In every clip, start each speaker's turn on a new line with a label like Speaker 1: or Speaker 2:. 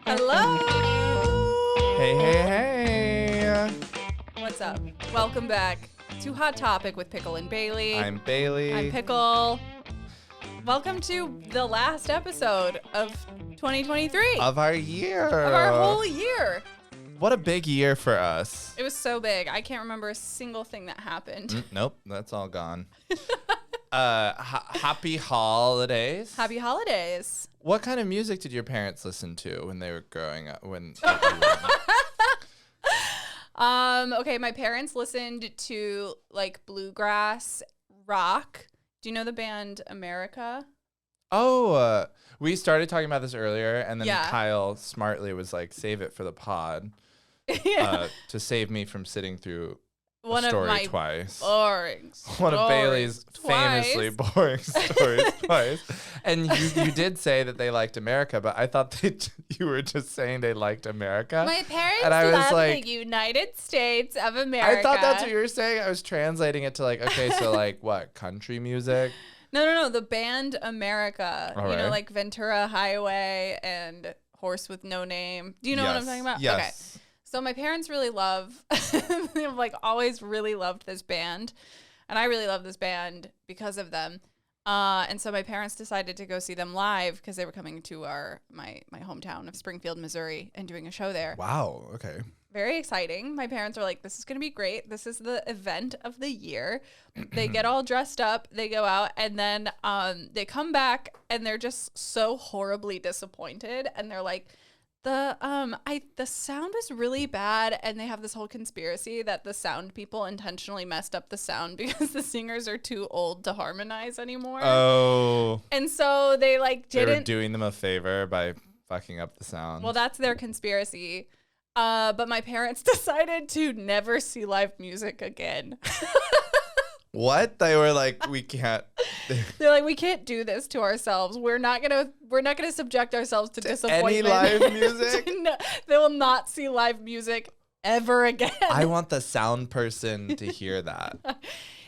Speaker 1: Hello.
Speaker 2: Hey.
Speaker 1: What's up? Welcome back to Hot Topic with Pickle and Bailey.
Speaker 2: I'm Bailey.
Speaker 1: I'm Pickle. Welcome to the last episode of 2023.
Speaker 2: Of our year.
Speaker 1: Of our whole year.
Speaker 2: What a big year for us.
Speaker 1: It was so big. I can't remember a single thing that happened.
Speaker 2: Nope, that's all gone. Happy holidays.
Speaker 1: Happy holidays.
Speaker 2: What kind of music did your parents listen to when they were growing up?
Speaker 1: Okay, my parents listened to like bluegrass rock. Do you know the band America?
Speaker 2: Oh, we started talking about this earlier, and then
Speaker 1: Yeah.
Speaker 2: Kyle smartly was like, save it for the pod to save me from sitting through
Speaker 1: One
Speaker 2: a
Speaker 1: of
Speaker 2: story
Speaker 1: my
Speaker 2: twice.
Speaker 1: boring
Speaker 2: One of Bailey's
Speaker 1: twice.
Speaker 2: famously boring stories twice. And you did say that they liked America, but I thought that you were just saying they liked America.
Speaker 1: My parents
Speaker 2: And I was
Speaker 1: love
Speaker 2: like-
Speaker 1: the United States of America.
Speaker 2: I thought that's what you were saying. I was translating it to like, okay, so like what, country music?
Speaker 1: No. The band America.
Speaker 2: All
Speaker 1: You know,
Speaker 2: right.
Speaker 1: like Ventura Highway and Horse with No Name. Do you know what I'm talking about?
Speaker 2: Yes.
Speaker 1: Okay. So my parents really love, they've like always really loved this band. And I really love this band because of them. And so my parents decided to go see them live because they were coming to my hometown of Springfield, Missouri, and doing a show there.
Speaker 2: Wow. Okay.
Speaker 1: Very exciting. My parents were like, this is going to be great. This is the event of the year. They get all dressed up. They go out and then they come back and they're just so horribly disappointed. And they're like, the sound was really bad. And they have this whole conspiracy that the sound people intentionally messed up the sound because the singers are too old to harmonize anymore.
Speaker 2: Oh.
Speaker 1: And so they like
Speaker 2: They were
Speaker 1: didn't.
Speaker 2: doing them a favor by fucking up the sound.
Speaker 1: Well, that's their conspiracy. But my parents decided to never see live music again.
Speaker 2: What? They were like, we can't.
Speaker 1: They're like, we can't do this to ourselves. We're not gonna subject ourselves to disappointment.
Speaker 2: Any live music?
Speaker 1: No, they will not see live music ever again.
Speaker 2: I want the sound person to hear that.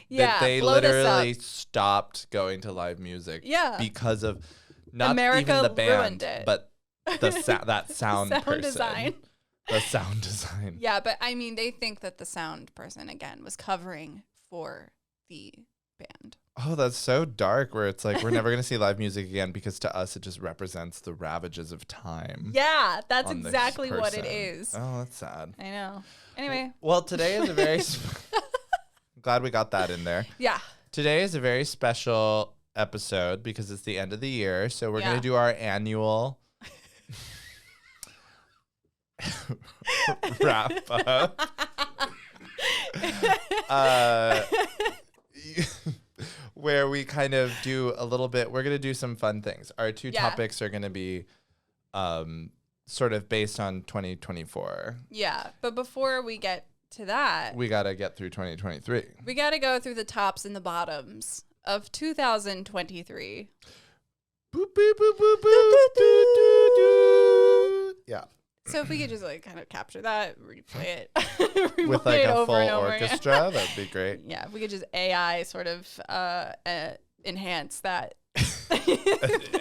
Speaker 1: Yeah,
Speaker 2: That they
Speaker 1: blow this
Speaker 2: literally
Speaker 1: up.
Speaker 2: stopped going to live music.
Speaker 1: Yeah.
Speaker 2: Because of not
Speaker 1: America
Speaker 2: even the band,
Speaker 1: ruined it.
Speaker 2: but the that sound person.
Speaker 1: design.
Speaker 2: The sound design.
Speaker 1: Yeah, but I mean, they think that the sound person again was covering for the band.
Speaker 2: Oh, that's so dark where it's like we're never going to see live music again because to us it just represents the ravages of time.
Speaker 1: Yeah, that's
Speaker 2: on this
Speaker 1: exactly what it
Speaker 2: person.
Speaker 1: is.
Speaker 2: Oh, that's sad.
Speaker 1: I know. Anyway,
Speaker 2: Well, today is a very glad we got that in there.
Speaker 1: yeah.
Speaker 2: Today is a very special episode because it's the end of the year. So we're
Speaker 1: Yeah.
Speaker 2: going to do our annual wrap up. Where we kind of do a little bit, we're going to do some fun things. Our two
Speaker 1: Yeah.
Speaker 2: topics are going to be sort of based on 2024.
Speaker 1: Yeah, but before we get to that,
Speaker 2: We got to get through 2023.
Speaker 1: we got to go through the tops and the bottoms of 2023.
Speaker 2: Boop, boop, boop, boop, boop, doo, doo, doo. Yeah.
Speaker 1: So if we could just like kind of capture that, replay it,
Speaker 2: With
Speaker 1: replay
Speaker 2: like
Speaker 1: it
Speaker 2: a
Speaker 1: over
Speaker 2: full
Speaker 1: and over again.
Speaker 2: orchestra, that'd be great.
Speaker 1: Yeah, if we could just AI sort of enhance that.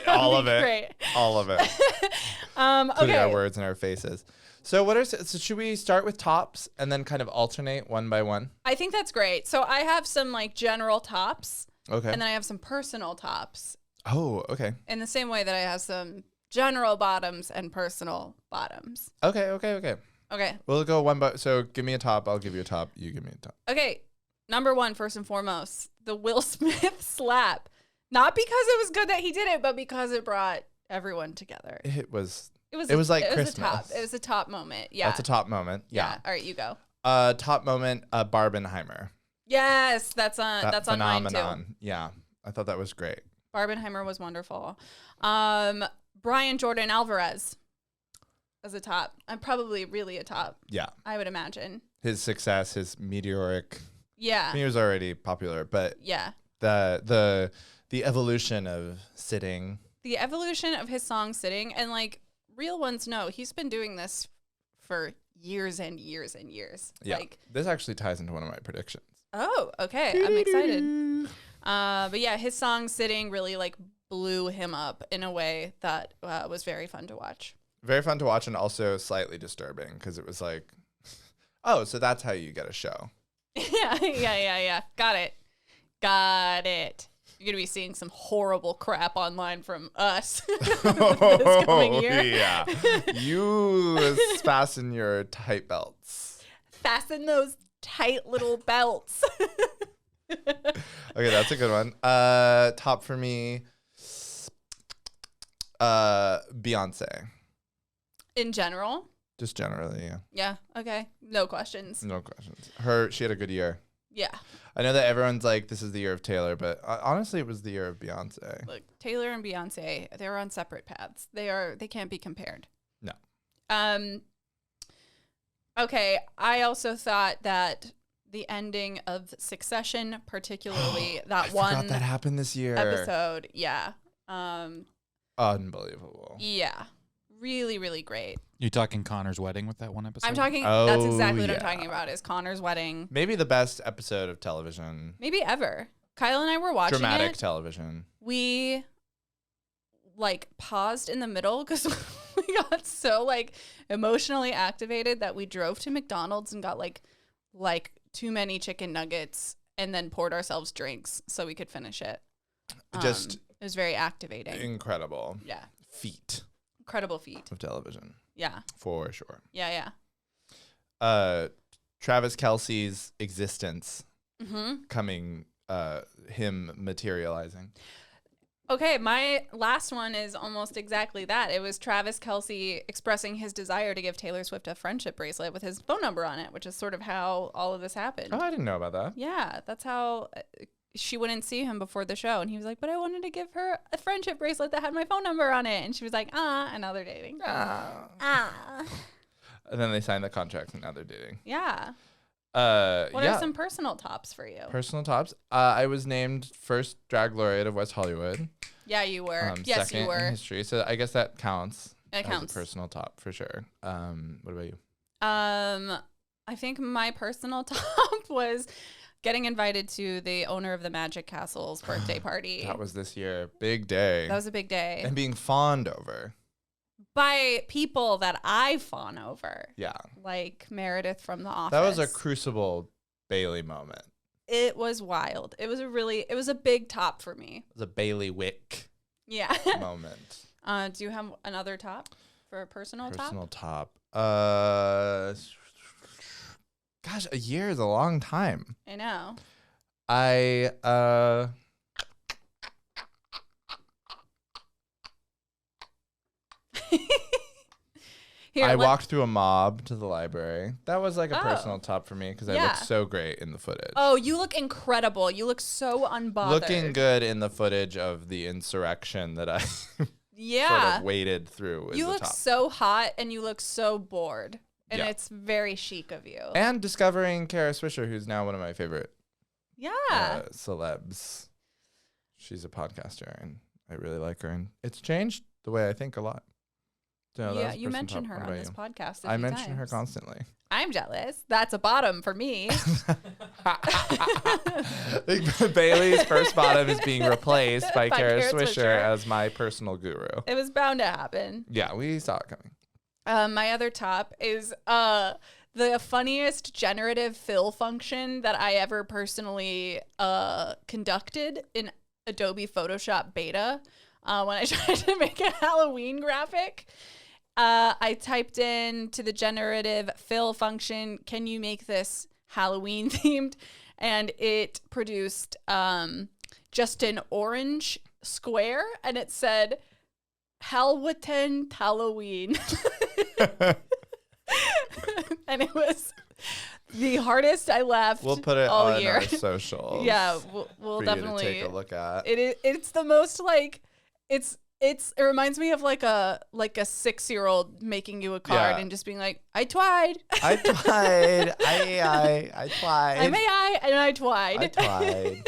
Speaker 2: All of
Speaker 1: That'd be
Speaker 2: it.
Speaker 1: Great.
Speaker 2: All of it. Putting our
Speaker 1: Okay.
Speaker 2: words in our faces. So so should we start with tops and then kind of alternate one by one?
Speaker 1: I think that's great. So I have some like general tops,
Speaker 2: Okay.
Speaker 1: and then I have some personal tops.
Speaker 2: Oh, okay.
Speaker 1: In the same way that I have some general bottoms and personal bottoms.
Speaker 2: Okay.
Speaker 1: Okay.
Speaker 2: We'll go one by. So give me a top. I'll give you a top. You give me a top.
Speaker 1: Okay. Number one, first and foremost, the Will Smith slap. Not because it was good that he did it, but because it brought everyone together.
Speaker 2: It was like
Speaker 1: It was
Speaker 2: Christmas.
Speaker 1: a top. It was a top moment. Yeah.
Speaker 2: That's a top moment. Yeah.
Speaker 1: All right, you go.
Speaker 2: Top moment. Barbenheimer.
Speaker 1: Yes, that's on on mine too.
Speaker 2: phenomenon. Yeah. I thought that was great.
Speaker 1: Barbenheimer was wonderful. Brian Jordan Alvarez as a top. I'm probably really a top,
Speaker 2: Yeah.
Speaker 1: I would imagine.
Speaker 2: His success, his meteoric.
Speaker 1: Yeah.
Speaker 2: I mean, he was already popular, but
Speaker 1: Yeah.
Speaker 2: the evolution of sitting.
Speaker 1: The evolution of his song Sitting, and like real ones know he's been doing this for years and years and years.
Speaker 2: Yeah.
Speaker 1: Like,
Speaker 2: This actually ties into one of my predictions.
Speaker 1: oh, okay. I'm excited. But yeah, his song Sitting really like blew him up in a way that was very fun to watch.
Speaker 2: Very fun to watch and also slightly disturbing because it was like, oh, so that's how you get a show.
Speaker 1: Yeah. Got it. You're going to be seeing some horrible crap online from us this coming year.
Speaker 2: Yeah. You fasten your tight belts.
Speaker 1: Fasten those tight little belts.
Speaker 2: Okay, that's a good one. Top for me, Beyonce.
Speaker 1: In general?
Speaker 2: Just generally, yeah.
Speaker 1: Yeah. Okay. No questions.
Speaker 2: No questions. She had a good year.
Speaker 1: Yeah.
Speaker 2: I know that everyone's like, this is the year of Taylor, but honestly, it was the year of Beyonce.
Speaker 1: Look, Taylor and Beyonce, they're on separate paths. They can't be compared.
Speaker 2: No.
Speaker 1: Okay, I also thought that the ending of Succession, particularly that
Speaker 2: I forgot that happened this year.
Speaker 1: episode, yeah.
Speaker 2: Unbelievable.
Speaker 1: Yeah. Really, really great.
Speaker 3: You talking Connor's wedding with that one episode?
Speaker 1: I'm talking,
Speaker 2: Oh,
Speaker 1: that's exactly what
Speaker 2: yeah.
Speaker 1: I'm talking about, is Connor's wedding.
Speaker 2: Maybe the best episode of television.
Speaker 1: Maybe ever. Kyle and I were watching
Speaker 2: Dramatic
Speaker 1: it.
Speaker 2: television.
Speaker 1: We like paused in the middle because we got so like emotionally activated that we drove to McDonald's and got like too many chicken nuggets and then poured ourselves drinks so we could finish it.
Speaker 2: Just
Speaker 1: It was very activating.
Speaker 2: incredible.
Speaker 1: Yeah.
Speaker 2: Feat
Speaker 1: Incredible feat.
Speaker 2: of television.
Speaker 1: Yeah.
Speaker 2: For sure.
Speaker 1: Yeah.
Speaker 2: Travis Kelce's existence
Speaker 1: Mm-hmm.
Speaker 2: coming, him materializing.
Speaker 1: Okay, my last one is almost exactly that. It was Travis Kelce expressing his desire to give Taylor Swift a friendship bracelet with his phone number on it, which is sort of how all of this happened.
Speaker 2: Oh, I didn't know about that.
Speaker 1: Yeah, that's how she wouldn't see him before the show. And he was like, but I wanted to give her a friendship bracelet that had my phone number on it. And she was like, and now they're dating.
Speaker 2: And then they signed the contract and now they're dating.
Speaker 1: Yeah. What
Speaker 2: Yeah.
Speaker 1: are some personal tops for you?
Speaker 2: Personal tops. I was named first drag laureate of West Hollywood.
Speaker 1: Yeah, you were. Yes,
Speaker 2: second
Speaker 1: you were.
Speaker 2: in history. So I guess that counts.
Speaker 1: It counts.
Speaker 2: As a personal top for sure. What about you?
Speaker 1: I think my personal top was getting invited to the owner of the Magic Castle's birthday party.
Speaker 2: That was this year. Big day.
Speaker 1: That was a big day.
Speaker 2: And being fawned over.
Speaker 1: By people that I fawn over.
Speaker 2: Yeah.
Speaker 1: Like Meredith from The Office.
Speaker 2: That was a Crucible Bailey moment.
Speaker 1: It was wild. It was a big top for me.
Speaker 2: It was a Bailey Wick
Speaker 1: Yeah.
Speaker 2: moment.
Speaker 1: Do you have another top for a personal top?
Speaker 2: Personal top. Gosh, a year is a long time.
Speaker 1: I know. Here,
Speaker 2: I walked through a mob to the library. That was like a
Speaker 1: Oh.
Speaker 2: personal top for me because I
Speaker 1: Yeah.
Speaker 2: looked so great in the footage.
Speaker 1: Oh, you look incredible. You look so unbothered.
Speaker 2: Looking good in the footage of the insurrection that I
Speaker 1: Yeah.
Speaker 2: sort of waded through. Is
Speaker 1: You
Speaker 2: the
Speaker 1: look
Speaker 2: top.
Speaker 1: so hot and you look so bored. And
Speaker 2: Yeah.
Speaker 1: it's very chic of you.
Speaker 2: And discovering Kara Swisher, who's now one of my favorite
Speaker 1: Yeah.
Speaker 2: celebs. She's a podcaster, and I really like her. And it's changed the way I think a lot. So that
Speaker 1: Yeah,
Speaker 2: was
Speaker 1: you
Speaker 2: personal
Speaker 1: mention
Speaker 2: top.
Speaker 1: her
Speaker 2: What
Speaker 1: on
Speaker 2: about
Speaker 1: this
Speaker 2: you?
Speaker 1: podcast.
Speaker 2: I mention her constantly.
Speaker 1: I'm jealous. That's a bottom for me.
Speaker 2: Bailey's first bottom is being replaced by
Speaker 1: By
Speaker 2: Kara
Speaker 1: Kara
Speaker 2: Swisher
Speaker 1: Swisher.
Speaker 2: as my personal guru.
Speaker 1: It was bound to happen.
Speaker 2: Yeah, we saw it coming.
Speaker 1: My other top is the funniest generative fill function that I ever personally conducted in Adobe Photoshop beta when I tried to make a Halloween graphic. I typed in to the generative fill function, can you make this Halloween themed? And it produced just an orange square and it said, Halloween Halloween. And it was the hardest I laughed
Speaker 2: We'll put it
Speaker 1: all
Speaker 2: on
Speaker 1: year.
Speaker 2: our socials.
Speaker 1: Yeah, we'll
Speaker 2: for
Speaker 1: definitely
Speaker 2: you to take a look at.
Speaker 1: It's the most like it reminds me of like a 6-year-old making you a card
Speaker 2: Yeah.
Speaker 1: and just being like, I twied.
Speaker 2: I tried. I tried.
Speaker 1: I may and I twied.
Speaker 2: I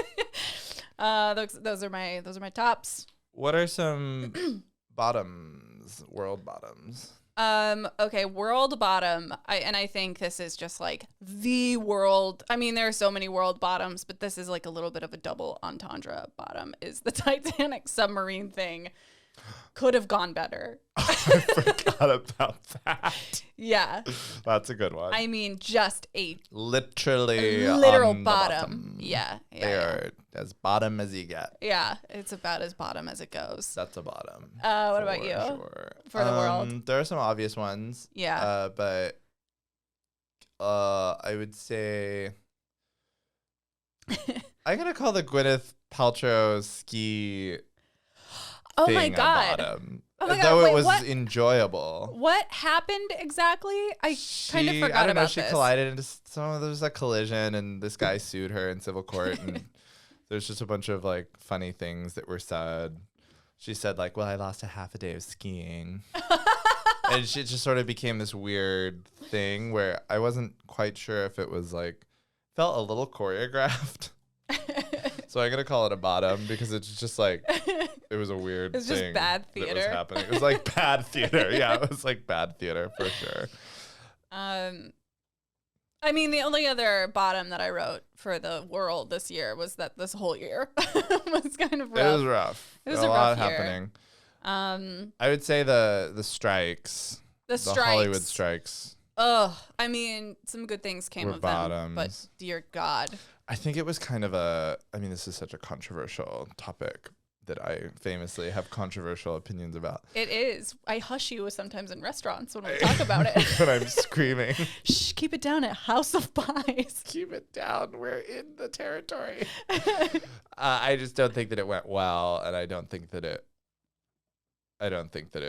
Speaker 2: tried.
Speaker 1: Those are my tops.
Speaker 2: What are some bottoms? World bottoms.
Speaker 1: Okay, world bottom. I think this is just like the world. I mean, there are so many world bottoms, but this is like a little bit of a double entendre bottom. Is the Titanic submarine thing could have gone better.
Speaker 2: I forgot about that.
Speaker 1: Yeah.
Speaker 2: That's a good one.
Speaker 1: I mean, just a
Speaker 2: Literally
Speaker 1: literal
Speaker 2: on the
Speaker 1: bottom. Yeah.
Speaker 2: They are as bottom as you get.
Speaker 1: Yeah. It's about as bottom as it goes.
Speaker 2: That's a bottom.
Speaker 1: What about
Speaker 2: for
Speaker 1: you?
Speaker 2: Sure.
Speaker 1: For the world?
Speaker 2: There are some obvious ones.
Speaker 1: Yeah.
Speaker 2: But I would say I'm gonna call the Gwyneth Paltrow ski
Speaker 1: Oh
Speaker 2: thing
Speaker 1: my
Speaker 2: a
Speaker 1: God.
Speaker 2: bottom.
Speaker 1: Oh my God,
Speaker 2: Though
Speaker 1: wait,
Speaker 2: it was
Speaker 1: what?
Speaker 2: enjoyable.
Speaker 1: What happened exactly? I kind of forgot
Speaker 2: I don't know,
Speaker 1: about
Speaker 2: she
Speaker 1: this.
Speaker 2: collided into there was a collision and this guy sued her in civil court and there's just a bunch of like funny things that were said. She said like, well, I lost a half a day of skiing. And it just sort of became this weird thing where I wasn't quite sure if it was like, felt a little choreographed. So I'm going to call it a bottom because it's just like, it was a weird
Speaker 1: It's
Speaker 2: thing.
Speaker 1: just bad
Speaker 2: that was
Speaker 1: theater.
Speaker 2: happening. It was like bad theater. Yeah, it was like bad theater for sure.
Speaker 1: I mean, the only other bottom that I wrote for the world this year was that this whole year was kind of rough.
Speaker 2: It was rough.
Speaker 1: It was
Speaker 2: a
Speaker 1: a
Speaker 2: lot
Speaker 1: rough year.
Speaker 2: happening. I would say the strikes.
Speaker 1: The strikes.
Speaker 2: Hollywood strikes.
Speaker 1: Ugh. I mean, some good things came
Speaker 2: Were
Speaker 1: of them,
Speaker 2: bottoms.
Speaker 1: but dear God.
Speaker 2: I think it was kind of this is such a controversial topic that I famously have controversial opinions about.
Speaker 1: It is. I hush you sometimes in restaurants when we talk about it.
Speaker 2: When I'm screaming.
Speaker 1: Shh, keep it down at House of Pies.
Speaker 2: Keep it down. We're in the territory. I just don't think that it went well, and I don't think that it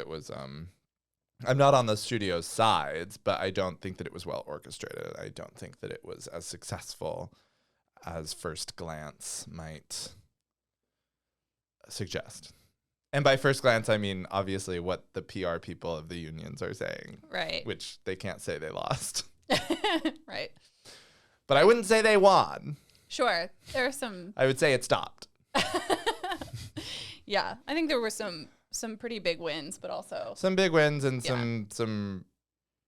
Speaker 2: was. I'm not on the studio's sides, but I don't think that it was well orchestrated. I don't think that it was as successful as first glance might suggest. And by first glance, I mean obviously what the PR people of the unions are saying,
Speaker 1: Right.
Speaker 2: which they can't say they lost.
Speaker 1: Right.
Speaker 2: But I wouldn't say they won.
Speaker 1: Sure. There are some.
Speaker 2: I would say it stopped.
Speaker 1: Yeah. I think there were some pretty big wins, but also.
Speaker 2: Some big wins and
Speaker 1: Yeah.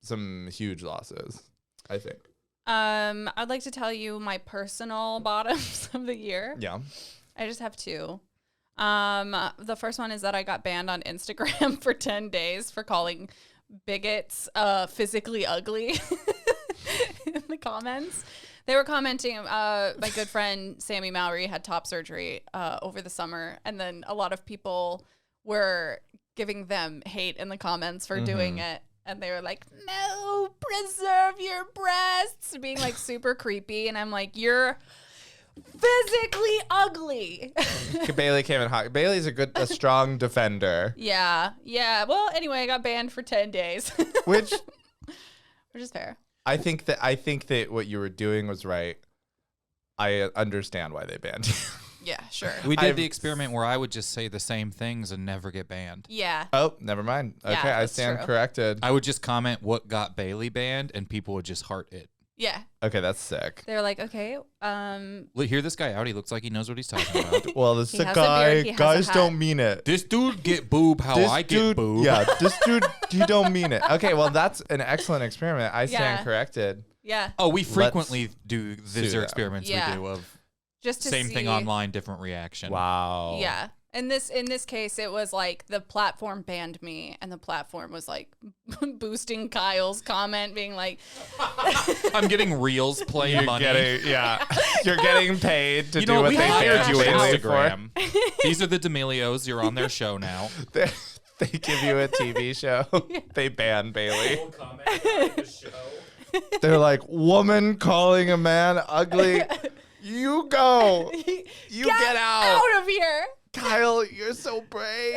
Speaker 2: some huge losses, I think.
Speaker 1: I'd like to tell you my personal bottoms of the year.
Speaker 2: Yeah.
Speaker 1: I just have two. The first one is that I got banned on Instagram for 10 days for calling bigots physically ugly in the comments. They were commenting, my good friend Sammy Mowry had top surgery over the summer, and then a lot of people were giving them hate in the comments for doing it. And they were like, no, preserve your breasts, being like super creepy. And I'm like, you're physically ugly.
Speaker 2: Bailey came in hot. Bailey's a strong defender,
Speaker 1: Yeah. Well, anyway, I got banned for 10 days,
Speaker 2: which
Speaker 1: which is fair.
Speaker 2: I think that what you were doing was right. I understand why they banned you.
Speaker 1: Yeah, sure.
Speaker 3: We did
Speaker 2: I've-
Speaker 3: the experiment where I would just say the same things and never get banned.
Speaker 1: Yeah.
Speaker 2: Oh, never mind.
Speaker 1: Yeah,
Speaker 2: Okay, I
Speaker 1: that's
Speaker 2: stand
Speaker 1: true.
Speaker 2: corrected.
Speaker 3: I would just comment what got Bailey banned, and people would just heart it.
Speaker 1: Yeah.
Speaker 2: Okay, that's sick.
Speaker 1: They're like, okay,
Speaker 3: Look, hear this guy out. He looks like he knows what he's talking about.
Speaker 2: Well, this
Speaker 1: He
Speaker 2: is a
Speaker 1: has a
Speaker 2: guy.
Speaker 1: beard, he has a
Speaker 2: Guys
Speaker 1: hat.
Speaker 2: don't mean it.
Speaker 3: This dude get boob how
Speaker 2: This
Speaker 3: I get
Speaker 2: dude,
Speaker 3: boob.
Speaker 2: yeah, this dude, he don't mean it. Okay, well, that's an excellent experiment. I stand
Speaker 1: Yeah.
Speaker 2: corrected.
Speaker 1: yeah.
Speaker 3: Oh, we frequently do.
Speaker 2: sue
Speaker 3: These are
Speaker 2: them.
Speaker 3: experiments
Speaker 1: Yeah.
Speaker 3: we do of
Speaker 1: Just to
Speaker 3: same
Speaker 1: see.
Speaker 3: thing online, different reaction.
Speaker 2: Wow.
Speaker 1: Yeah. In this case, it was like the platform banned me, and the platform was like boosting Kyle's comment, being like,
Speaker 3: I'm getting reels playing
Speaker 2: You're
Speaker 3: money.
Speaker 2: you're getting paid to
Speaker 3: You
Speaker 2: do
Speaker 3: know,
Speaker 2: what
Speaker 3: we
Speaker 2: they
Speaker 3: hired
Speaker 2: paid
Speaker 3: you at
Speaker 2: Bailey
Speaker 3: Instagram. These are the D'Amelios. You're on their show now.
Speaker 2: for. They give you a TV show. They ban Bailey. They're like, woman calling a man ugly. You go. You get out.
Speaker 1: of here.
Speaker 2: Kyle, you're so brave.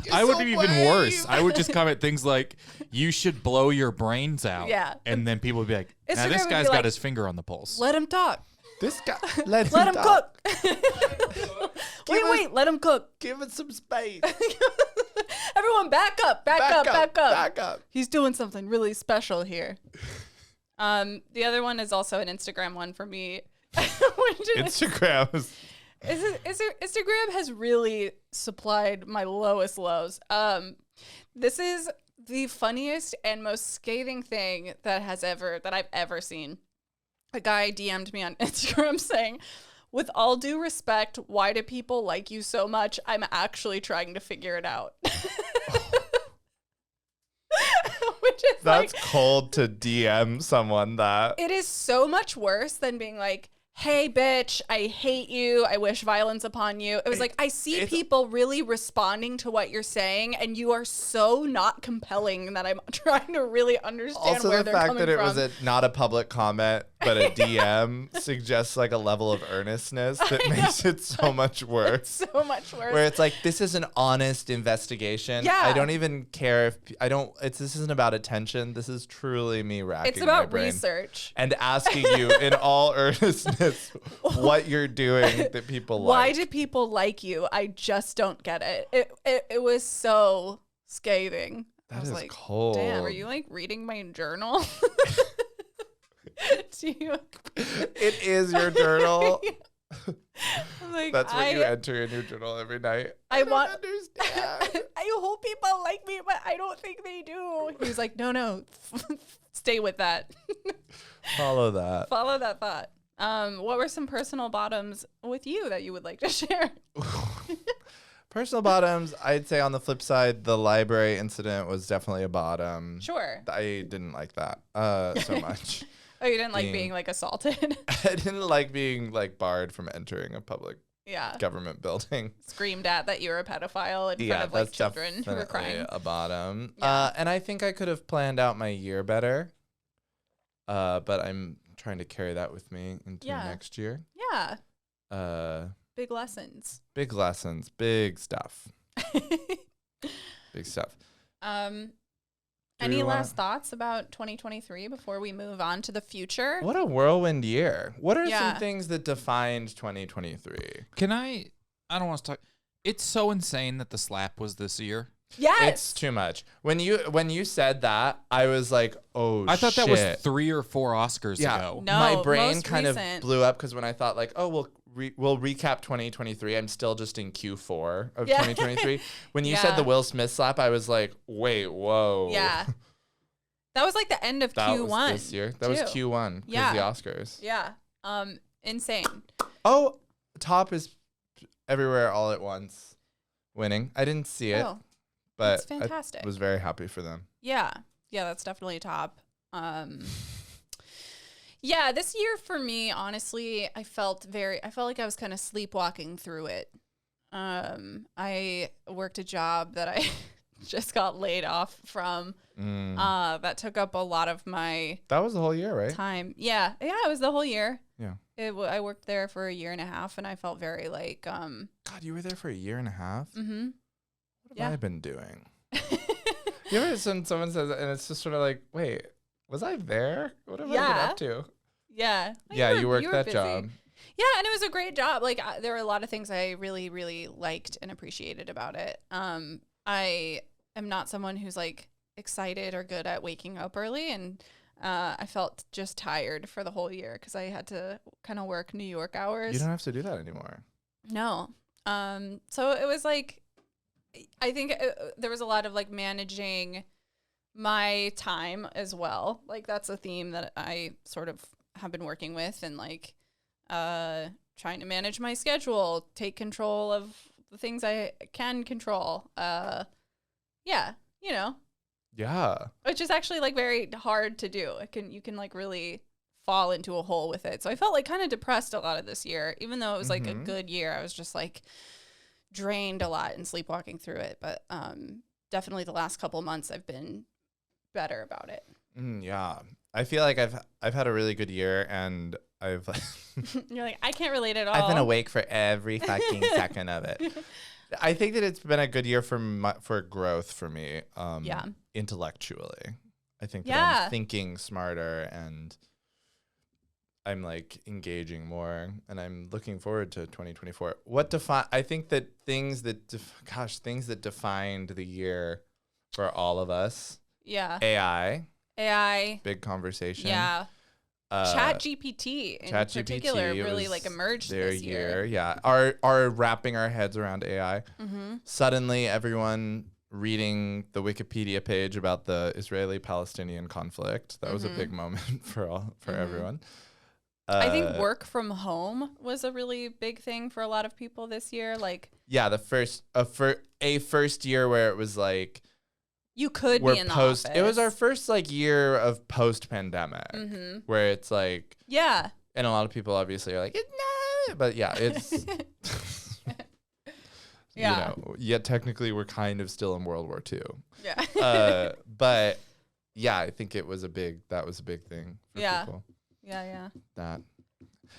Speaker 2: You're
Speaker 3: I would
Speaker 2: so
Speaker 3: be even
Speaker 2: brave.
Speaker 3: worse. I would just comment things like, "You should blow your brains out."
Speaker 1: Yeah.
Speaker 3: and then people would be like, "Now
Speaker 1: Instagram
Speaker 3: this
Speaker 1: would be
Speaker 3: guy's got
Speaker 1: like,
Speaker 3: his finger on the pulse."
Speaker 1: Let him talk.
Speaker 2: This guy, let
Speaker 1: Let him
Speaker 2: talk.
Speaker 1: cook. Wait, let him cook.
Speaker 2: Give it some space.
Speaker 1: Everyone back up.
Speaker 2: Back up.
Speaker 1: He's doing something really special here. The other one is also an Instagram one for me.
Speaker 2: Instagram is
Speaker 1: Instagram has really supplied my lowest lows. This is the funniest and most scathing thing that I've ever seen. A guy DM'd me on Instagram saying, with all due respect, why do people like you so much? I'm actually trying to figure it out. Which is
Speaker 2: That's
Speaker 1: like,
Speaker 2: cold to DM someone that.
Speaker 1: it is so much worse than being like, hey, bitch, I hate you. I wish violence upon you. It was like, I see people really responding to what you're saying, and you are so not compelling that I'm trying to really understand
Speaker 2: Also,
Speaker 1: where
Speaker 2: the
Speaker 1: they're
Speaker 2: fact
Speaker 1: coming
Speaker 2: that it
Speaker 1: from.
Speaker 2: was not a public comment, but a DM suggests like a level of earnestness that makes it so much worse.
Speaker 1: So much worse.
Speaker 2: Where it's like, this is an honest investigation.
Speaker 1: Yeah.
Speaker 2: I don't even care if this isn't about attention. This is truly me racking
Speaker 1: It's
Speaker 2: my
Speaker 1: about
Speaker 2: brain
Speaker 1: research.
Speaker 2: and asking you in all earnestness what you're doing that people like.
Speaker 1: Why do people like you? I just don't get it. It was so scathing. I
Speaker 2: That
Speaker 1: was
Speaker 2: is
Speaker 1: like,
Speaker 2: cold.
Speaker 1: damn, are you like reading my journal? Do you?
Speaker 2: It is your journal.
Speaker 1: Like,
Speaker 2: That's what you enter in your journal every night.
Speaker 1: I
Speaker 2: don't
Speaker 1: want.
Speaker 2: understand.
Speaker 1: I hope people like me, but I don't think they do. He was like, no, stay with that.
Speaker 2: Follow that.
Speaker 1: Follow that thought. What were some personal bottoms with you that you would like to share?
Speaker 2: Personal bottoms, I'd say on the flip side, the library incident was definitely a bottom.
Speaker 1: Sure.
Speaker 2: I didn't like that so much.
Speaker 1: Oh, you didn't like being like assaulted?
Speaker 2: I didn't like being like barred from entering a public
Speaker 1: Yeah.
Speaker 2: government building.
Speaker 1: Screamed at that you were a pedophile in front of like
Speaker 2: that's
Speaker 1: children who were
Speaker 2: definitely
Speaker 1: crying.
Speaker 2: a bottom.
Speaker 1: Yeah.
Speaker 2: And I think I could have planned out my year better. But I'm trying to carry that with me into next year.
Speaker 1: Yeah. Big lessons.
Speaker 2: Big lessons, big stuff. Big stuff.
Speaker 1: Any last thoughts about 2023 before we move on to the future?
Speaker 2: What a whirlwind year. What are
Speaker 1: Yeah.
Speaker 2: some things that defined 2023?
Speaker 3: I don't want to talk. It's so insane that the slap was this year.
Speaker 1: Yes.
Speaker 2: It's too much. When you said that, I was like, oh,
Speaker 3: I thought that was
Speaker 2: shit.
Speaker 3: 3 or 4 Oscars ago.
Speaker 1: No,
Speaker 2: my brain
Speaker 1: most
Speaker 2: kind
Speaker 1: recent.
Speaker 2: of blew up because when I thought like, oh, we'll recap 2023. I'm still just in Q4 of 2023. When you said the Will Smith slap, I was like, wait, whoa.
Speaker 1: Yeah. That was like the end of
Speaker 2: That
Speaker 1: Q1.
Speaker 2: was this year. That was
Speaker 1: too.
Speaker 2: Q1.
Speaker 1: Yeah.
Speaker 2: The Oscars.
Speaker 1: Yeah. Insane.
Speaker 2: Oh, Top is Everywhere All at Once winning. I didn't see it,
Speaker 1: Oh,
Speaker 2: but
Speaker 1: that's fantastic.
Speaker 2: I was very happy for them.
Speaker 1: Yeah. Yeah, that's definitely top. Yeah, this year for me, honestly, I felt like I was kind of sleepwalking through it. I worked a job that I just got laid off from. That took up a lot of my
Speaker 2: That was the whole year, right?
Speaker 1: time. Yeah, it was the whole year.
Speaker 2: Yeah.
Speaker 1: I worked there for a year and a half, and I felt very like
Speaker 2: God, you were there for a year and a half?
Speaker 1: mm-hmm.
Speaker 2: What have I been doing? You ever when someone says it and it's just sort of like, wait, was I there? What have I been up to?
Speaker 1: Yeah.
Speaker 2: Yeah, you worked
Speaker 1: were
Speaker 2: that
Speaker 1: busy.
Speaker 2: job.
Speaker 1: Yeah, and it was a great job. Like there were a lot of things I really, really liked and appreciated about it. I am not someone who's like excited or good at waking up early, and I felt just tired for the whole year because I had to kind of work New York hours.
Speaker 2: You don't have to do that anymore.
Speaker 1: No. So it was like, I think there was a lot of like managing my time as well. Like that's a theme that I sort of have been working with, and like trying to manage my schedule, take control of the things I can control. Yeah, you know.
Speaker 2: Yeah.
Speaker 1: Which is actually like very hard to do. You can like really fall into a hole with it. So I felt like kind of depressed a lot of this year, even though it was like a good year. I was just like drained a lot and sleepwalking through it. But definitely the last couple months I've been better about it.
Speaker 2: Yeah. I feel like I've had a really good year, and I've
Speaker 1: You're like, I can't relate at all.
Speaker 2: I've been awake for every fucking second of it. I think that it's been a good year for growth for me.
Speaker 1: Yeah.
Speaker 2: Intellectually, I think that
Speaker 1: Yeah.
Speaker 2: I'm thinking smarter, and I'm like engaging more, and I'm looking forward to 2024. I think that things that defined the year for all of us.
Speaker 1: Yeah.
Speaker 2: AI, big conversation.
Speaker 1: Yeah. Chat GPT in particular really like emerged
Speaker 2: their
Speaker 1: this year.
Speaker 2: Yeah. Are wrapping our heads around AI.
Speaker 1: Mm-hmm.
Speaker 2: Suddenly everyone reading the Wikipedia page about the Israeli-Palestinian conflict. That was a big moment for everyone.
Speaker 1: I think work from home was a really big thing for a lot of people this year. Like,
Speaker 2: yeah, the first year where it was like
Speaker 1: you could
Speaker 2: we're
Speaker 1: be in the
Speaker 2: post.
Speaker 1: office.
Speaker 2: It was our first like year of post pandemic, where it's like,
Speaker 1: yeah,
Speaker 2: and a lot of people obviously are like, no, but yeah, it's.
Speaker 1: yeah,
Speaker 2: yet technically we're kind of still in World War II.
Speaker 1: Yeah.
Speaker 2: But yeah, I think that was a big thing for
Speaker 1: Yeah.
Speaker 2: people.
Speaker 1: Yeah.
Speaker 2: That.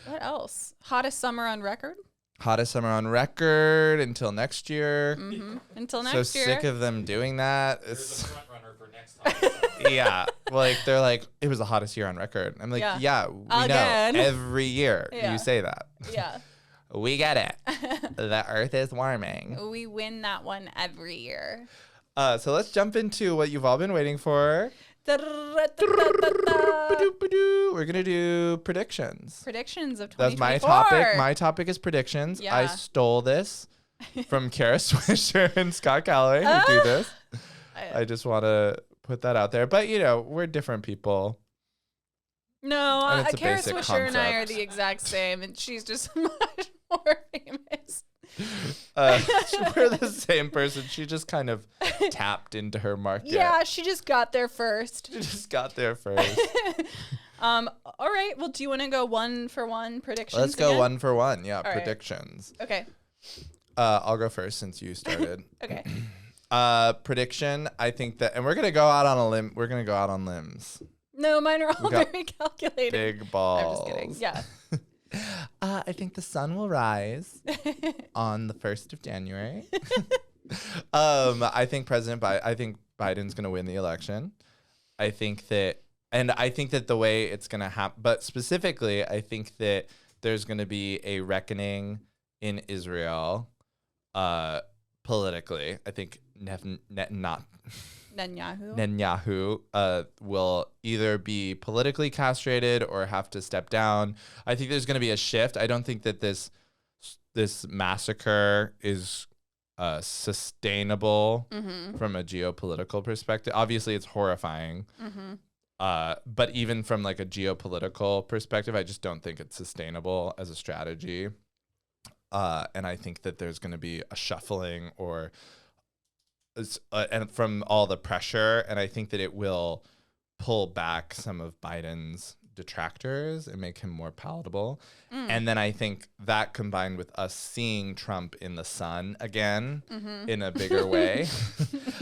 Speaker 1: What else? Hottest summer on record?
Speaker 2: Hottest summer on record until next year.
Speaker 1: Until next year.
Speaker 2: So sick of them doing that.
Speaker 3: There's
Speaker 2: It's
Speaker 3: a front runner for next time.
Speaker 2: yeah. Like they're like, it was the hottest year on record. I'm like, yeah, we
Speaker 1: Again.
Speaker 2: know. Every year
Speaker 1: Yeah.
Speaker 2: you say that.
Speaker 1: Yeah.
Speaker 2: We get it. The earth is warming.
Speaker 1: We win that one every year.
Speaker 2: So let's jump into what you've all been waiting for. We're going to do predictions.
Speaker 1: Predictions of 2024.
Speaker 2: That's my topic. My topic is predictions.
Speaker 1: Yeah.
Speaker 2: I stole this from Kara Swisher and Scott Galloway who do this. I just want to put that out there. But, we're different people.
Speaker 1: No,
Speaker 2: And it's a
Speaker 1: Kara
Speaker 2: basic
Speaker 1: Swisher and I are
Speaker 2: concept.
Speaker 1: the exact same, and she's just much more famous.
Speaker 2: We're the same person. She just kind of tapped into her market.
Speaker 1: Yeah, she just got there first.
Speaker 2: She just got there first.
Speaker 1: All right. Well, do you want to go one for one predictions?
Speaker 2: Let's go
Speaker 1: again?
Speaker 2: one for one. Yeah,
Speaker 1: right.
Speaker 2: predictions.
Speaker 1: Okay.
Speaker 2: I'll go first since you started.
Speaker 1: Okay.
Speaker 2: Prediction. I think that, and we're gonna go out on a limb. We're gonna go out on limbs.
Speaker 1: No, mine are all
Speaker 2: We got
Speaker 1: very calculated.
Speaker 2: Big balls.
Speaker 1: I'm just kidding. Yeah.
Speaker 2: I think the sun will rise on the 1st of January. I think I think Biden's gonna win the election. I think that the way it's gonna happen, but specifically, I think that there's gonna be a reckoning in Israel, politically. I think Netanyahu will either be politically castrated or have to step down. I think there's going to be a shift. I don't think that this massacre is sustainable from a geopolitical perspective. Obviously, it's horrifying. But even from like a geopolitical perspective, I just don't think it's sustainable as a strategy. And I think that there's going to be a shuffling and from all the pressure, and I think that it will pull back some of Biden's detractors and make him more palatable. And then I think that combined with us seeing Trump in the sun again in a bigger way.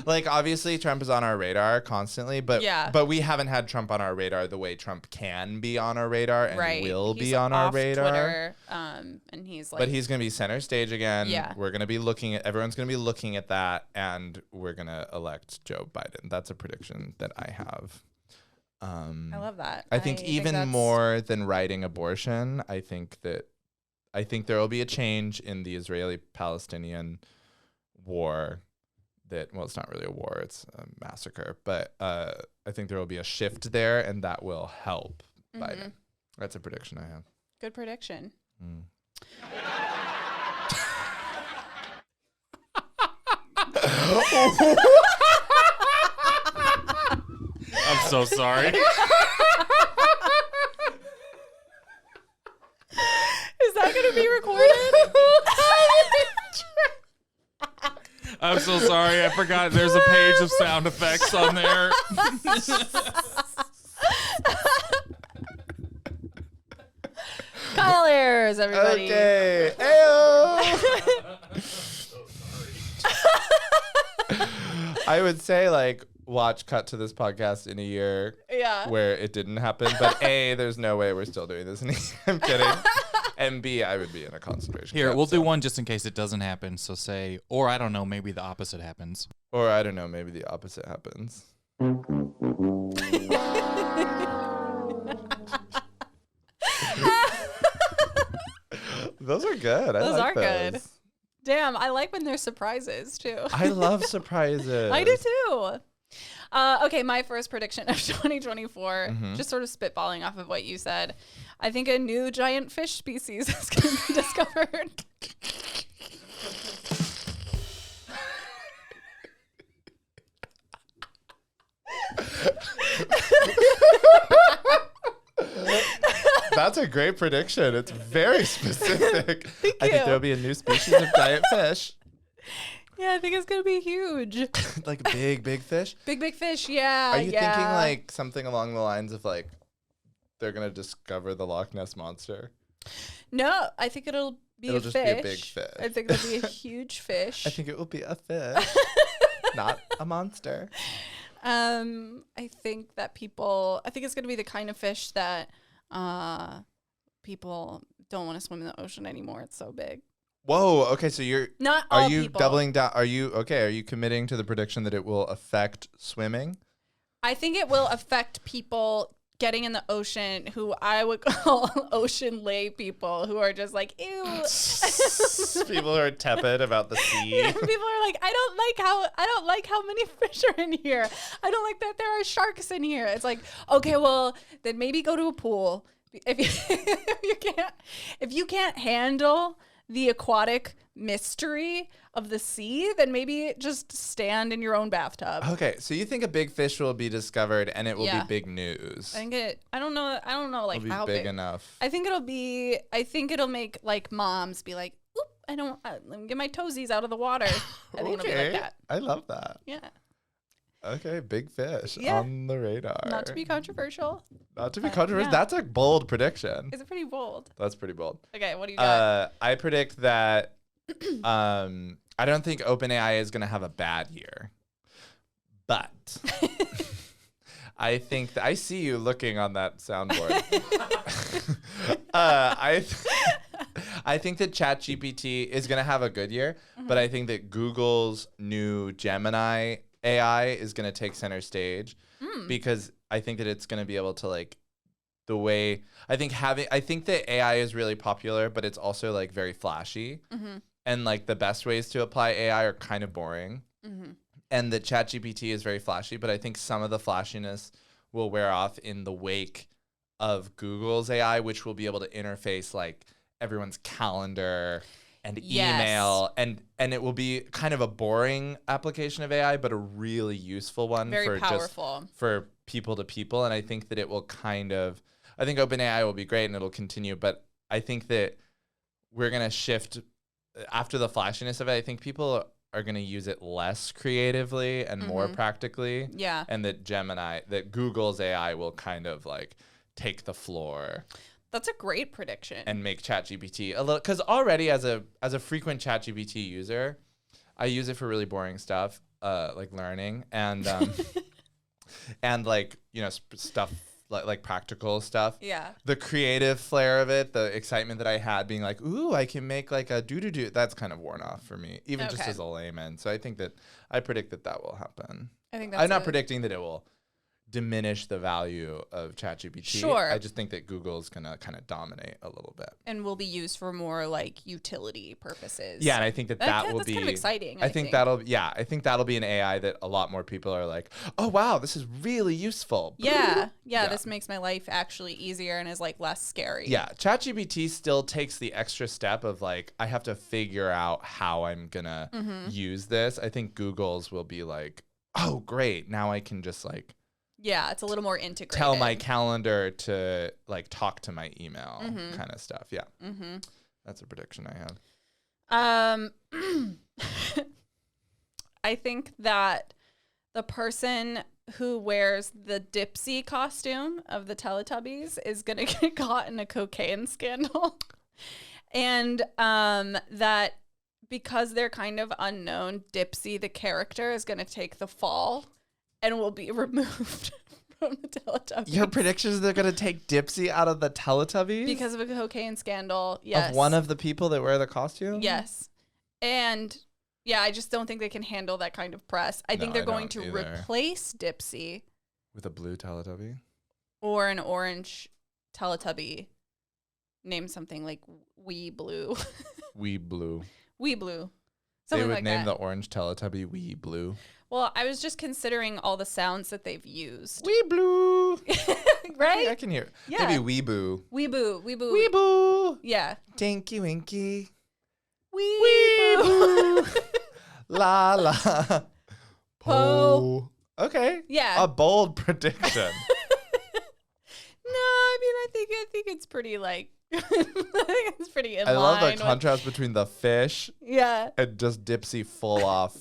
Speaker 2: Like obviously Trump is on our radar constantly, but we haven't had Trump on our radar the way Trump can be on our radar and will be on our radar.
Speaker 1: Twitter, and he's like,
Speaker 2: but he's going to be center stage again.
Speaker 1: Yeah.
Speaker 2: We're going to be everyone's going to be looking at that, and we're going to elect Joe Biden. That's a prediction that I have.
Speaker 1: I love that.
Speaker 2: I think even more than righting abortion, I think there will be a change in the Israeli-Palestinian war. It's not really a war; it's a massacre. But I think there will be a shift there, and that will help Biden. That's a prediction I have.
Speaker 1: Good prediction.
Speaker 3: I'm so sorry.
Speaker 1: Is that going to be recorded?
Speaker 3: I'm so sorry. I forgot there's a page of sound effects on there.
Speaker 1: Kyle Ayers, everybody.
Speaker 2: Okay. Ayo! I would say watch cut to this podcast in a year where it didn't happen. But A, there's no way we're still doing this in a year. I'm kidding. And B, I would be in a concentration
Speaker 3: Here,
Speaker 2: camp,
Speaker 3: we'll do one just in case it doesn't happen. So say, or I don't know, maybe the opposite happens.
Speaker 2: Or I don't know, maybe the opposite happens. Those are good.
Speaker 1: Those
Speaker 2: like
Speaker 1: are good. Damn, I like when there's surprises too.
Speaker 2: I love surprises.
Speaker 1: I do too. Okay, my first prediction of 2024, just sort of spitballing off of what you said. I think a new giant fish species is going to be discovered.
Speaker 2: That's a great prediction. It's very specific.
Speaker 1: Thank
Speaker 2: I think
Speaker 1: you.
Speaker 2: there'll be a new species of giant fish.
Speaker 1: Yeah, I think it's gonna be huge.
Speaker 2: Like big fish.
Speaker 1: Big fish. Yeah.
Speaker 2: Are you
Speaker 1: yeah.
Speaker 2: thinking like something along the lines of like they're gonna discover the Loch Ness monster?
Speaker 1: No, I think it'll be
Speaker 2: It'll
Speaker 1: a
Speaker 2: just
Speaker 1: fish.
Speaker 2: be a big fish.
Speaker 1: I think it'll be a huge fish.
Speaker 2: I think it will be a fish, not a monster.
Speaker 1: I think that I think it's gonna be the kind of fish that people don't want to swim in the ocean anymore. It's so big.
Speaker 2: Whoa. Okay, so
Speaker 1: Not all
Speaker 2: are you
Speaker 1: people.
Speaker 2: doubling down? Are you committing to the prediction that it will affect swimming?
Speaker 1: I think it will affect people getting in the ocean who I would call ocean lay people who are just like, ew.
Speaker 2: People who are tepid about the sea.
Speaker 1: Yeah, people are like, I don't like how many fish are in here. I don't like that there are sharks in here. It's like, okay, well, then maybe go to a pool. If you can't handle the aquatic mystery of the sea, then maybe just stand in your own bathtub.
Speaker 2: Okay, so you think a big fish will be discovered and it will
Speaker 1: Yeah.
Speaker 2: be big news?
Speaker 1: I don't know like
Speaker 2: It'll be
Speaker 1: how
Speaker 2: big enough.
Speaker 1: I think it'll make like moms be like, oop, let me get my toesies out of the water. I think it'll be like that.
Speaker 2: I love that.
Speaker 1: Yeah.
Speaker 2: Okay, big fish
Speaker 1: Yeah.
Speaker 2: on the radar.
Speaker 1: Not to be controversial.
Speaker 2: Not to be controversial.
Speaker 1: yeah.
Speaker 2: That's a bold prediction.
Speaker 1: It's pretty bold.
Speaker 2: That's pretty bold.
Speaker 1: Okay, what do you got?
Speaker 2: I predict that I don't think OpenAI is going to have a bad year. But I think I see you looking on that soundboard. I think that ChatGPT is going to have a good year, but I think that Google's new Gemini AI is going to take center stage because I think that it's going to be able to like the way I think that AI is really popular, but it's also like very flashy. And like the best ways to apply AI are kind of boring. And that ChatGPT is very flashy, but I think some of the flashiness will wear off in the wake of Google's AI, which will be able to interface like everyone's calendar and email, and it will be kind of a boring application of AI, but a really useful one
Speaker 1: Very
Speaker 2: for
Speaker 1: powerful.
Speaker 2: just for people to people. And I think that it will I think OpenAI will be great and it'll continue, but I think that we're going to shift after the flashiness of it. I think people are going to use it less creatively and more practically.
Speaker 1: Yeah.
Speaker 2: And that Google's AI will kind of like take the floor.
Speaker 1: That's a great prediction.
Speaker 2: And make ChatGPT a little, because already as a frequent ChatGPT user, I use it for really boring stuff, like learning and and like stuff like practical stuff.
Speaker 1: Yeah.
Speaker 2: The creative flair of it, the excitement that I had, being like, ooh, I can make like a doo. That's kind of worn off for me, even just
Speaker 1: Okay.
Speaker 2: as a layman. So I predict that will happen.
Speaker 1: I think that's
Speaker 2: I'm not predicting that it will diminish the value of ChatGPT.
Speaker 1: Sure.
Speaker 2: I just think that Google's gonna kind of dominate a little bit.
Speaker 1: and will be used for more like utility purposes.
Speaker 2: Yeah, and I think that will
Speaker 1: that's
Speaker 2: be
Speaker 1: kind of exciting.
Speaker 2: I think that'll be an AI that a lot more people are like, oh wow, this is really useful.
Speaker 1: Yeah.
Speaker 2: Yeah.
Speaker 1: This makes my life actually easier and is like less scary.
Speaker 2: Yeah, ChatGPT still takes the extra step of like, I have to figure out how I'm gonna use this. I think Google's will be like, oh great, now I can just like
Speaker 1: Yeah, it's a little more integrated.
Speaker 2: tell my calendar to like talk to my email kind of stuff. Yeah. That's a prediction I have.
Speaker 1: I think that the person who wears the Dipsy costume of the Teletubbies is going to get caught in a cocaine scandal. And that because they're kind of unknown, Dipsy, the character, is going to take the fall and will be removed from the Teletubbies.
Speaker 2: Your prediction is they're going to take Dipsy out of the Teletubbies?
Speaker 1: Because of a cocaine scandal, yes.
Speaker 2: Of one of the people that wear the costume?
Speaker 1: Yes. And yeah, I just don't think they can handle that kind of press. I think
Speaker 2: No,
Speaker 1: they're
Speaker 2: I
Speaker 1: going
Speaker 2: don't
Speaker 1: to
Speaker 2: either.
Speaker 1: replace Dipsy
Speaker 2: With a blue Teletubby?
Speaker 1: or an orange Teletubby. Name something like Wee Blue.
Speaker 2: Wee Blue.
Speaker 1: Wee Blue.
Speaker 2: They
Speaker 1: Something
Speaker 2: would
Speaker 1: like
Speaker 2: name
Speaker 1: that.
Speaker 2: the orange Teletubby Wee Blue.
Speaker 1: Well, I was just considering all the sounds that they've used.
Speaker 2: Wee Blue.
Speaker 1: Right?
Speaker 2: I can hear.
Speaker 1: Yeah.
Speaker 2: Maybe Wee Boo.
Speaker 1: Wee Boo. Wee Boo.
Speaker 2: Wee Boo.
Speaker 1: Yeah.
Speaker 2: Tinky Winky.
Speaker 1: Wee
Speaker 2: Wee
Speaker 1: Boo.
Speaker 2: Boo. La la.
Speaker 1: Po.
Speaker 2: Okay.
Speaker 1: Yeah.
Speaker 2: A bold prediction.
Speaker 1: No, I mean, I think it's pretty like I think it's pretty in
Speaker 2: I love
Speaker 1: line
Speaker 2: the contrast between the fish
Speaker 1: yeah.
Speaker 2: and just Dipsy full off,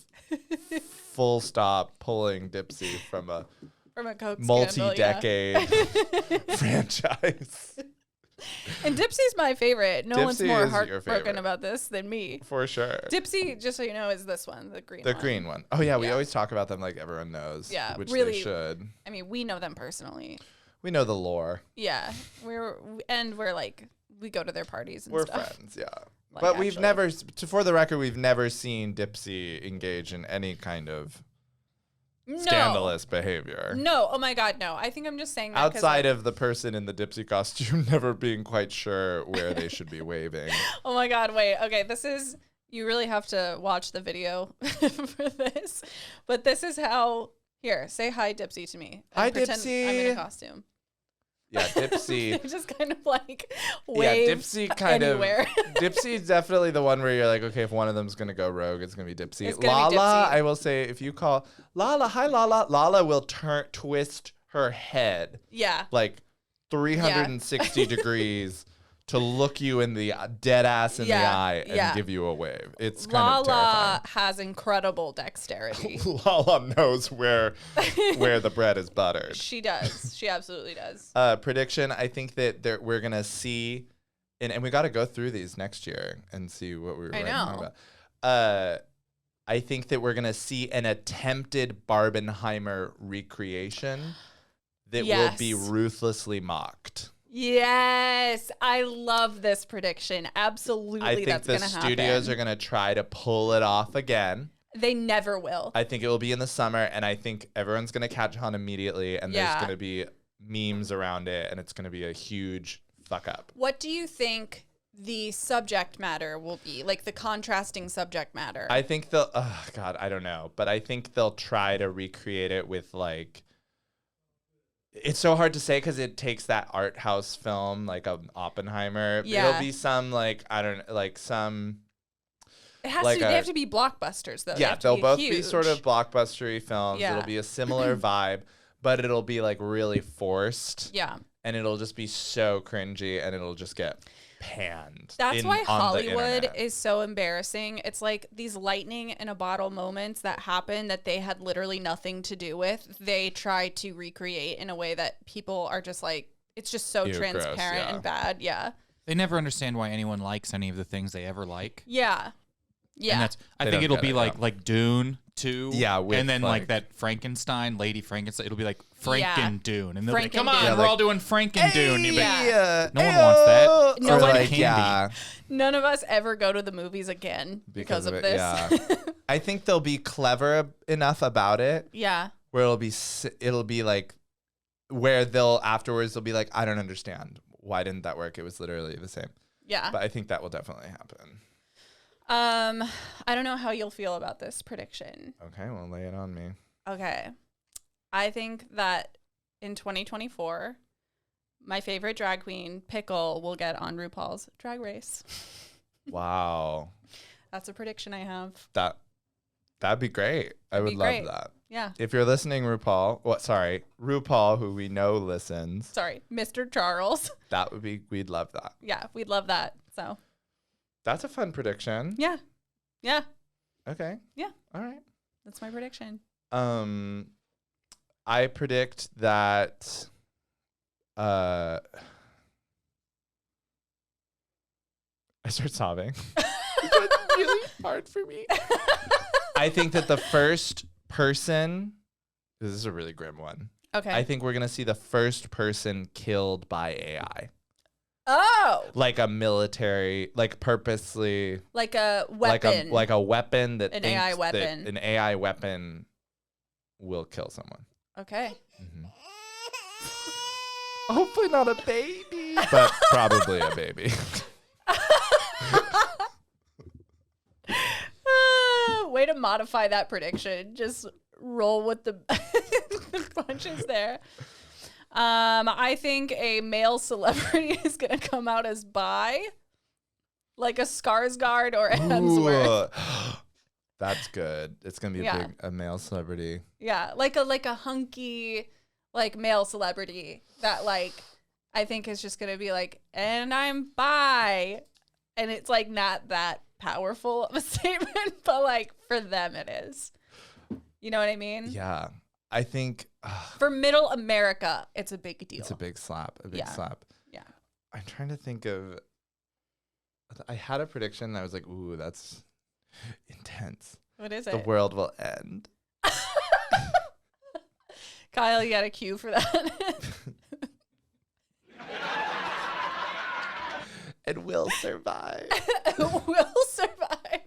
Speaker 2: full stop pulling Dipsy from a
Speaker 1: From a Coke
Speaker 2: multi-decade franchise.
Speaker 1: And Dipsy's my favorite. No one's
Speaker 2: Dipsy
Speaker 1: more
Speaker 2: is your
Speaker 1: heartbroken
Speaker 2: favorite.
Speaker 1: about this than me.
Speaker 2: For sure.
Speaker 1: Dipsy, just so you know, is this one, the green
Speaker 2: The
Speaker 1: one.
Speaker 2: green one. Oh, yeah. We
Speaker 1: Yeah.
Speaker 2: always talk about them like everyone knows.
Speaker 1: Yeah,
Speaker 2: Which
Speaker 1: really.
Speaker 2: they should.
Speaker 1: I mean, we know them personally.
Speaker 2: We know the lore.
Speaker 1: Yeah. We're like, we go to their parties and
Speaker 2: We're
Speaker 1: stuff.
Speaker 2: friends, yeah.
Speaker 1: Like,
Speaker 2: But we've
Speaker 1: actually.
Speaker 2: never, for the record, we've never seen Dipsy engage in any kind of scandalous behavior.
Speaker 1: No. Oh my God, no. I think I'm just saying that 'cause,
Speaker 2: Outside
Speaker 1: like,
Speaker 2: of the person in the Dipsy costume never being quite sure where they should be waving.
Speaker 1: oh my God, wait. Okay, this is, you really have to watch the video for this. But this is how, here, say hi, Dipsy, to me. And
Speaker 2: Hi,
Speaker 1: pretend
Speaker 2: Dipsy.
Speaker 1: I'm in a costume.
Speaker 2: Yeah, Dipsy.
Speaker 1: They just kind of like
Speaker 2: Yeah,
Speaker 1: wave
Speaker 2: Dipsy kind
Speaker 1: anywhere.
Speaker 2: of. Dipsy's definitely the one where you're like, okay, if one of them's gonna go rogue, it's gonna be Dipsy.
Speaker 1: It's gonna be
Speaker 2: Lala,
Speaker 1: Dipsy.
Speaker 2: I will say, if you call Lala, hi Lala, Lala will twist her head
Speaker 1: Yeah.
Speaker 2: like 360 degrees to look you in the dead ass in the
Speaker 1: Yeah,
Speaker 2: eye and
Speaker 1: yeah.
Speaker 2: give you a wave. It's kind of
Speaker 1: Lala has incredible dexterity.
Speaker 2: terrifying. Lala knows where the bread is buttered.
Speaker 1: She does. She absolutely does.
Speaker 2: Prediction, I think that we're going to see, and we got to go through these next year and see what we were
Speaker 1: I
Speaker 2: writing
Speaker 1: know.
Speaker 2: about. I think that we're going to see an attempted Barbenheimer recreation that will be
Speaker 1: Yes.
Speaker 2: ruthlessly mocked.
Speaker 1: Yes, I love this prediction. Absolutely,
Speaker 2: I think
Speaker 1: that's
Speaker 2: the
Speaker 1: going to
Speaker 2: studios
Speaker 1: happen.
Speaker 2: are going to try to pull it off again.
Speaker 1: They never will.
Speaker 2: I think it will be in the summer, and I think everyone's going to catch on immediately, and there's
Speaker 1: Yeah.
Speaker 2: going to be memes around it, and it's going to be a huge fuck up.
Speaker 1: What do you think the subject matter will be? Like the contrasting subject matter?
Speaker 2: I think they'll, oh God, I don't know, but I think they'll try to recreate it with like, it's so hard to say because it takes that art house film, like an Oppenheimer.
Speaker 1: Yeah.
Speaker 2: It'll be some like, I don't know, like some,
Speaker 1: it has
Speaker 2: like
Speaker 1: to. They
Speaker 2: a-
Speaker 1: have to be blockbusters, though. They
Speaker 2: yeah,
Speaker 1: have to
Speaker 2: they'll
Speaker 1: be
Speaker 2: both be
Speaker 1: huge.
Speaker 2: sort of blockbustery films.
Speaker 1: Yeah.
Speaker 2: It'll be a similar vibe, but it'll be like really forced.
Speaker 1: Yeah.
Speaker 2: And it'll just be so cringy, and it'll just get panned.
Speaker 1: That's why
Speaker 2: on the
Speaker 1: Hollywood
Speaker 2: internet.
Speaker 1: is so embarrassing. It's like these lightning in a bottle moments that happen that they had literally nothing to do with. They try to recreate in a way that people are just like, it's just so
Speaker 2: Ew, gross,
Speaker 1: transparent
Speaker 2: yeah.
Speaker 1: and bad. Yeah.
Speaker 3: They never understand why anyone likes any of the things they ever like.
Speaker 1: Yeah. Yeah.
Speaker 3: And that's, I
Speaker 2: They
Speaker 3: think
Speaker 2: don't
Speaker 3: it'll
Speaker 2: get
Speaker 3: be
Speaker 2: it,
Speaker 3: like
Speaker 2: yeah.
Speaker 3: like Dune 2.
Speaker 2: Yeah, with,
Speaker 3: and then
Speaker 2: like-
Speaker 3: like that Frankenstein, Lady Frankenstein. It'll be like
Speaker 1: Yeah.
Speaker 3: Franken-Dune. And they'll be like, come
Speaker 1: Franken-Dune.
Speaker 3: on,
Speaker 2: Yeah,
Speaker 3: we're
Speaker 2: like,
Speaker 3: all doing Franken-Dune. You'll be like,
Speaker 2: Yeah.
Speaker 3: no one wants that.
Speaker 1: No
Speaker 2: Or
Speaker 1: one-
Speaker 2: like,
Speaker 3: Candy.
Speaker 2: yeah,
Speaker 1: None of us ever go to the movies again because of
Speaker 2: it,
Speaker 1: this.
Speaker 2: Yeah. I think they'll be clever enough about it
Speaker 1: Yeah.
Speaker 2: where it'll be like where they'll afterwards they'll be like, I don't understand. Why didn't that work? It was literally the same.
Speaker 1: Yeah.
Speaker 2: But I think that will definitely happen.
Speaker 1: I don't know how you'll feel about this prediction.
Speaker 2: Okay, well, lay it on me.
Speaker 1: Okay. I think that in 2024, my favorite drag queen, Pickle, will get on RuPaul's Drag Race.
Speaker 2: Wow.
Speaker 1: That's a prediction I have.
Speaker 2: That'd be great. I would
Speaker 1: be
Speaker 2: love
Speaker 1: great.
Speaker 2: that.
Speaker 1: Yeah.
Speaker 2: If you're listening, RuPaul, who we know listens,
Speaker 1: Sorry, Mr. Charles.
Speaker 2: we'd love that.
Speaker 1: Yeah, we'd love that. So,
Speaker 2: That's a fun prediction.
Speaker 1: yeah. Yeah.
Speaker 2: Okay.
Speaker 1: Yeah.
Speaker 2: All right.
Speaker 1: That's my prediction.
Speaker 2: I predict that I start sobbing. It's really hard for me. I think that the first person, this is a really grim one.
Speaker 1: Okay.
Speaker 2: I think we're going to see the first person killed by AI.
Speaker 1: Oh,
Speaker 2: Like a military, like purposely,
Speaker 1: like a weapon.
Speaker 2: like a weapon that
Speaker 1: An
Speaker 2: thinks
Speaker 1: AI
Speaker 2: that
Speaker 1: weapon.
Speaker 2: an AI weapon will kill someone.
Speaker 1: Okay.
Speaker 2: Hopefully not a baby, but probably a baby.
Speaker 1: Way to modify that prediction. Just roll with the, the punches there. I think a male celebrity is going to come out as bi, like a Skarsgård or a Hemsworth.
Speaker 2: Ooh. That's good. It's gonna be
Speaker 1: Yeah.
Speaker 2: a male celebrity.
Speaker 1: Yeah, like a hunky, like male celebrity that like I think is just going to be like, and I'm bi. And it's like not that powerful of a statement, but like for them it is. You know what I mean?
Speaker 2: Yeah. I think
Speaker 1: For middle America, it's a big deal.
Speaker 2: it's a big slap. A big slap.
Speaker 1: Yeah.
Speaker 2: I'm trying to think of. I had a prediction. And I was like, ooh, that's intense.
Speaker 1: What is
Speaker 2: The
Speaker 1: it?
Speaker 2: world will end.
Speaker 1: Kyle, you got a cue for that?
Speaker 2: It will survive.
Speaker 1: Will survive.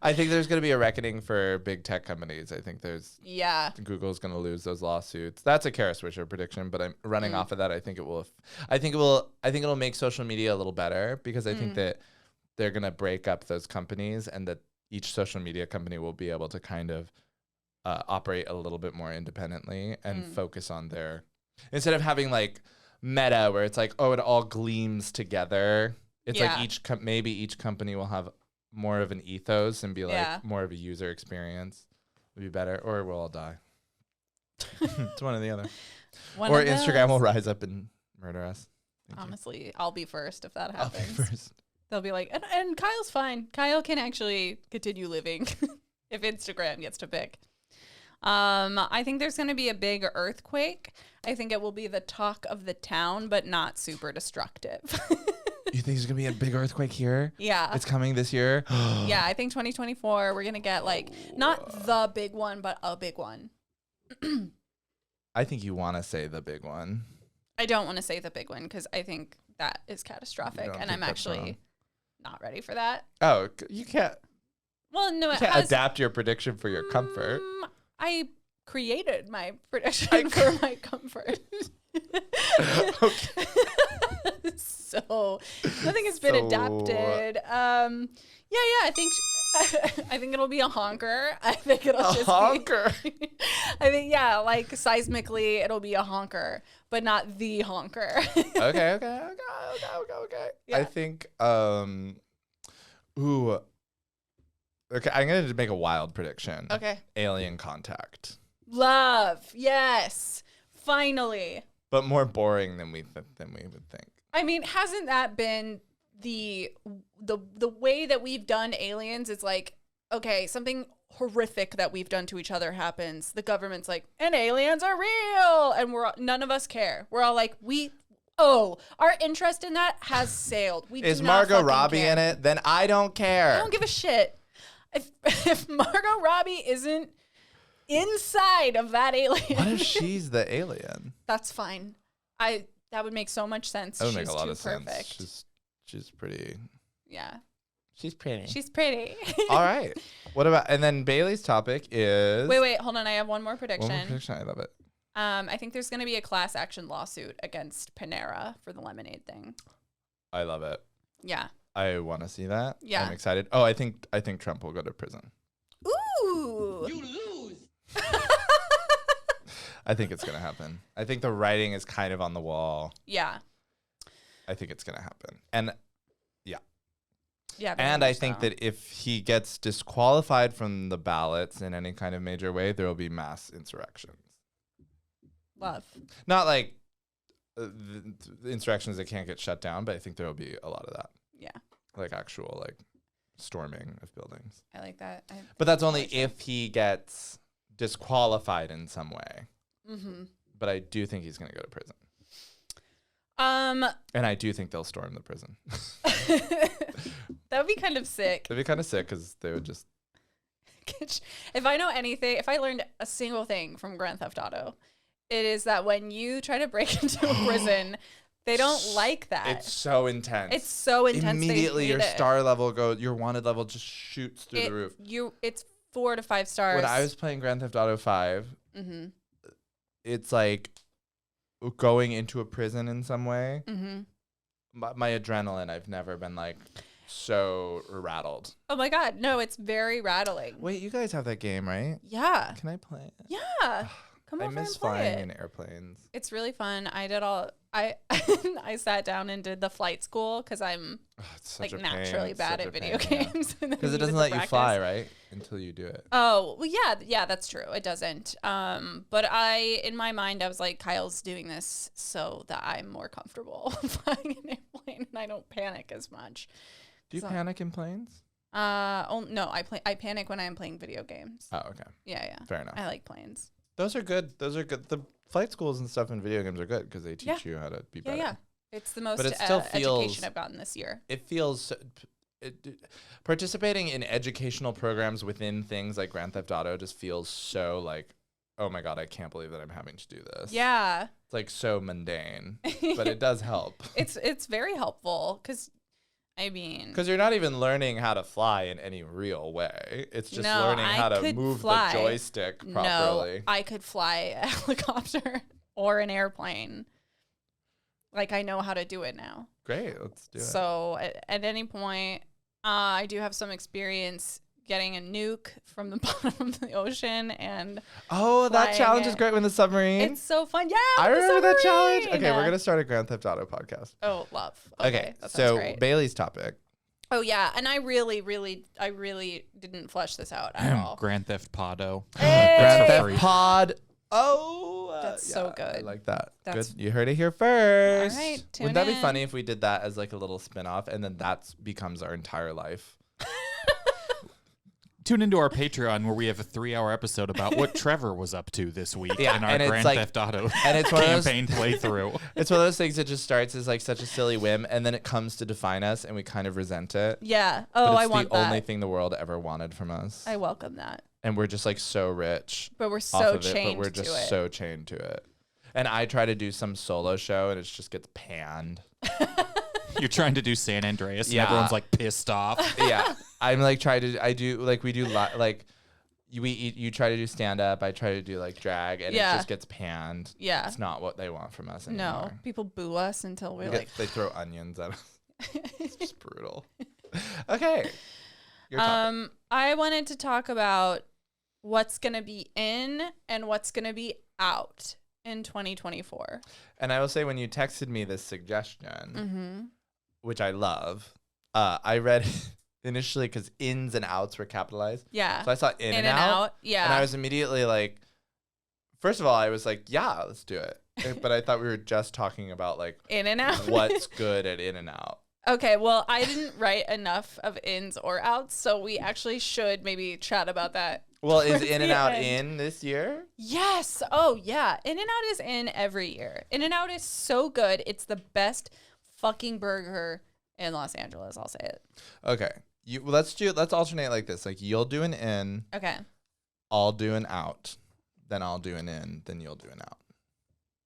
Speaker 2: I think there's going to be a reckoning for big tech companies. I think
Speaker 1: Yeah.
Speaker 2: Google's going to lose those lawsuits. That's a Kara Swisher prediction, but I'm running off of that. I think it'll make social media a little better because I think that they're going to break up those companies and that each social media company will be able to kind of operate a little bit more independently and focus on their, instead of having like Meta where it's like, oh, it all gleams together. It's like maybe each company will have more of an ethos and be like more of a user experience. Would be better, or we'll all die. It's one or the other. Or Instagram will rise up and murder us.
Speaker 1: Honestly, I'll be first if that
Speaker 2: I'll
Speaker 1: happens.
Speaker 2: be first.
Speaker 1: They'll be like, and Kyle's fine. Kyle can actually continue living if Instagram gets to pick. I think there's going to be a big earthquake. I think it will be the talk of the town, but not super destructive.
Speaker 2: You think there's going to be a big earthquake here?
Speaker 1: Yeah.
Speaker 2: It's coming this year?
Speaker 1: Yeah, I think 2024, we're going to get like, not the big one, but a big one.
Speaker 2: I think you want to say the big one.
Speaker 1: I don't want to say the big one because I think that is catastrophic, and I'm actually
Speaker 2: wrong.
Speaker 1: not ready for that.
Speaker 2: Oh, you can't.
Speaker 1: Well, no,
Speaker 2: You can't adapt your prediction for your comfort.
Speaker 1: I created my prediction for my comfort.
Speaker 2: Okay.
Speaker 1: So nothing has been adapted. I think I think it'll be a honker. I think it'll just
Speaker 2: honker.
Speaker 1: Be, I think like seismically it'll be a honker, but not the honker.
Speaker 2: Okay.
Speaker 1: Yeah.
Speaker 2: I think okay, I'm going to make a wild prediction.
Speaker 1: Okay.
Speaker 2: Alien contact.
Speaker 1: Love. Yes. Finally.
Speaker 2: But more boring than we would think.
Speaker 1: I mean, hasn't that been the way that we've done aliens? It's like, okay, something horrific that we've done to each other happens. The government's like, and aliens are real, and none of us care. We're all like, our interest in that has sailed. We
Speaker 2: Is
Speaker 1: do not
Speaker 2: Margot
Speaker 1: fucking
Speaker 2: Robbie
Speaker 1: care.
Speaker 2: in it? Then I don't care.
Speaker 1: I don't give a shit. If Margot Robbie isn't inside of that alien,
Speaker 2: What if she's the alien?
Speaker 1: that's fine. That would make so much sense.
Speaker 2: That would
Speaker 1: She's
Speaker 2: make a lot
Speaker 1: too
Speaker 2: of
Speaker 1: perfect.
Speaker 2: sense. She's pretty.
Speaker 1: Yeah.
Speaker 2: She's pretty.
Speaker 1: She's pretty.
Speaker 2: All right. What about, and then Bailey's topic is.
Speaker 1: Wait, hold on. I have one more prediction.
Speaker 2: One more prediction. I love it.
Speaker 1: I think there's going to be a class action lawsuit against Panera for the lemonade thing.
Speaker 2: I love it.
Speaker 1: Yeah.
Speaker 2: I want to see that.
Speaker 1: Yeah.
Speaker 2: I'm excited. Oh, I think Trump will go to prison.
Speaker 1: Ooh.
Speaker 4: You lose.
Speaker 2: I think it's gonna happen. I think the writing is kind of on the wall.
Speaker 1: Yeah.
Speaker 2: I think it's gonna happen. And
Speaker 1: Yeah.
Speaker 2: And I think that if he gets disqualified from the ballots in any kind of major way, there will be mass insurrections.
Speaker 1: Love.
Speaker 2: Not like the insurrections that can't get shut down, but I think there will be a lot of that.
Speaker 1: Yeah.
Speaker 2: Like actual like storming of buildings.
Speaker 1: I like that.
Speaker 2: But that's only if he gets disqualified in some way.
Speaker 1: Mm-hmm.
Speaker 2: But I do think he's going to go to prison. And I do think they'll storm the prison.
Speaker 1: That would be kind of sick.
Speaker 2: They'd be kind of sick because they would just.
Speaker 1: If I know anything, if I learned a single thing from Grand Theft Auto, it is that when you try to break into a prison, they don't like that.
Speaker 2: It's so intense.
Speaker 1: It's so intense.
Speaker 2: Immediately,
Speaker 1: they hate
Speaker 2: your
Speaker 1: it.
Speaker 2: star level your wanted level just shoots through the roof.
Speaker 1: It's 4 to 5 stars.
Speaker 2: When I was playing Grand Theft Auto 5,
Speaker 1: mm-hmm.
Speaker 2: it's like going into a prison in some way.
Speaker 1: Mm-hmm.
Speaker 2: My adrenaline, I've never been like so rattled.
Speaker 1: Oh my God. No, it's very rattling.
Speaker 2: Wait, you guys have that game, right?
Speaker 1: Yeah.
Speaker 2: Can I play it?
Speaker 1: Yeah. Come
Speaker 2: I
Speaker 1: over
Speaker 2: miss
Speaker 1: and play
Speaker 2: flying
Speaker 1: it.
Speaker 2: in airplanes.
Speaker 1: It's really fun. I did all. I sat down and did the flight school because I'm
Speaker 2: Oh, it's such
Speaker 1: like
Speaker 2: a pain.
Speaker 1: naturally
Speaker 2: It's
Speaker 1: bad
Speaker 2: such
Speaker 1: at
Speaker 2: a
Speaker 1: video
Speaker 2: pain, yeah.
Speaker 1: games.
Speaker 2: Because it doesn't let you fly, right? Until you do it.
Speaker 1: Oh, well, yeah, that's true. It doesn't. But in my mind, I was like, Kyle's doing this so that I'm more comfortable flying an airplane and I don't panic as much.
Speaker 2: Do you panic in planes?
Speaker 1: Oh no, I panic when I'm playing video games.
Speaker 2: Oh, okay.
Speaker 1: Yeah.
Speaker 2: Fair enough.
Speaker 1: I like planes.
Speaker 2: Those are good. The flight schools and stuff in video games are good because they teach you how to be better.
Speaker 1: Yeah. It's the most
Speaker 2: But it still
Speaker 1: education I've gotten this year.
Speaker 2: It feels participating in educational programs within things like Grand Theft Auto just feels so like, oh my God, I can't believe that I'm having to do this.
Speaker 1: Yeah.
Speaker 2: It's like so mundane, but it does help.
Speaker 1: It's very helpful because, I mean,
Speaker 2: Because you're not even learning how to fly in any real way. It's just
Speaker 1: No,
Speaker 2: learning how
Speaker 1: I
Speaker 2: to
Speaker 1: could
Speaker 2: move
Speaker 1: fly.
Speaker 2: the joystick properly.
Speaker 1: no, I could fly a helicopter or an airplane. Like, I know how to do it now.
Speaker 2: Great, let's do it.
Speaker 1: So at any point, I do have some experience getting a nuke from the bottom of the ocean, and
Speaker 2: Oh, that
Speaker 1: flying
Speaker 2: challenge is
Speaker 1: it.
Speaker 2: great with the submarine.
Speaker 1: it's so fun. Yeah,
Speaker 2: I
Speaker 1: the
Speaker 2: remember that challenge.
Speaker 1: submarine!
Speaker 2: Okay, we're gonna start a Grand Theft Auto podcast.
Speaker 1: Oh, love.
Speaker 2: Okay,
Speaker 1: that sounds
Speaker 2: so
Speaker 1: great.
Speaker 2: Bailey's topic.
Speaker 1: Oh yeah, and I really didn't flesh this out at all.
Speaker 3: Grand Theft Auto.
Speaker 1: Hey!
Speaker 2: Grand
Speaker 3: for
Speaker 2: Theft
Speaker 3: free.
Speaker 2: Pod. Oh,
Speaker 1: That's so
Speaker 2: I
Speaker 1: good.
Speaker 2: like that.
Speaker 1: That's-
Speaker 2: Good. You heard it here first.
Speaker 1: All right, tune
Speaker 2: Wouldn't that be
Speaker 1: in.
Speaker 2: funny if we did that as like a little spin-off and then that becomes our entire life?
Speaker 3: Tune into our Patreon where we have a 3-hour episode about what Trevor was up to this week
Speaker 2: Yeah,
Speaker 3: in our
Speaker 2: and it's
Speaker 3: Grand
Speaker 2: like-
Speaker 3: Theft Auto
Speaker 2: and it's one of those-
Speaker 3: campaign playthrough.
Speaker 2: It's one of those things that just starts as like such a silly whim and then it comes to define us and we kind of resent it.
Speaker 1: Yeah.
Speaker 2: But
Speaker 1: Oh,
Speaker 2: it's
Speaker 1: I want
Speaker 2: the
Speaker 1: that.
Speaker 2: only thing the world ever wanted from us.
Speaker 1: I welcome that.
Speaker 2: And we're just like so rich
Speaker 1: But we're
Speaker 2: off
Speaker 1: so
Speaker 2: of it,
Speaker 1: chained
Speaker 2: but we're just
Speaker 1: to it.
Speaker 2: so chained to it. And I try to do some solo show and it just gets panned.
Speaker 3: You're trying to do San Andreas and
Speaker 2: Yeah.
Speaker 3: everyone's like pissed off.
Speaker 2: Yeah, I'm like you try to do stand up, I try to do like drag, and
Speaker 1: Yeah.
Speaker 2: it just gets panned.
Speaker 1: Yeah.
Speaker 2: It's not what they want from us anymore.
Speaker 1: No, people boo us until we're like.
Speaker 2: They throw onions at us. It's just brutal. Okay. Your topic.
Speaker 1: I wanted to talk about what's gonna be in and what's gonna be out in 2024.
Speaker 2: And I will say when you texted me this suggestion, which I love, I read initially because ins and outs were capitalized.
Speaker 1: Yeah.
Speaker 2: So I saw in and out.
Speaker 1: Yeah.
Speaker 2: And I was immediately like, first of all, I was like, yeah, let's do it. But I thought we were just talking about like
Speaker 1: in and out.
Speaker 2: what's good at in and out.
Speaker 1: Okay, well, I didn't write enough of ins or outs, so we actually should maybe chat about that.
Speaker 2: Well, is
Speaker 1: towards
Speaker 2: in and
Speaker 1: the
Speaker 2: out
Speaker 1: end.
Speaker 2: in this year?
Speaker 1: Yes. Oh, yeah. In and out is in every year. In and out is so good. It's the best fucking burger in Los Angeles. I'll say it.
Speaker 2: Okay. Let's alternate like this. Like you'll do an in,
Speaker 1: Okay.
Speaker 2: I'll do an out, then I'll do an in, then you'll do an out.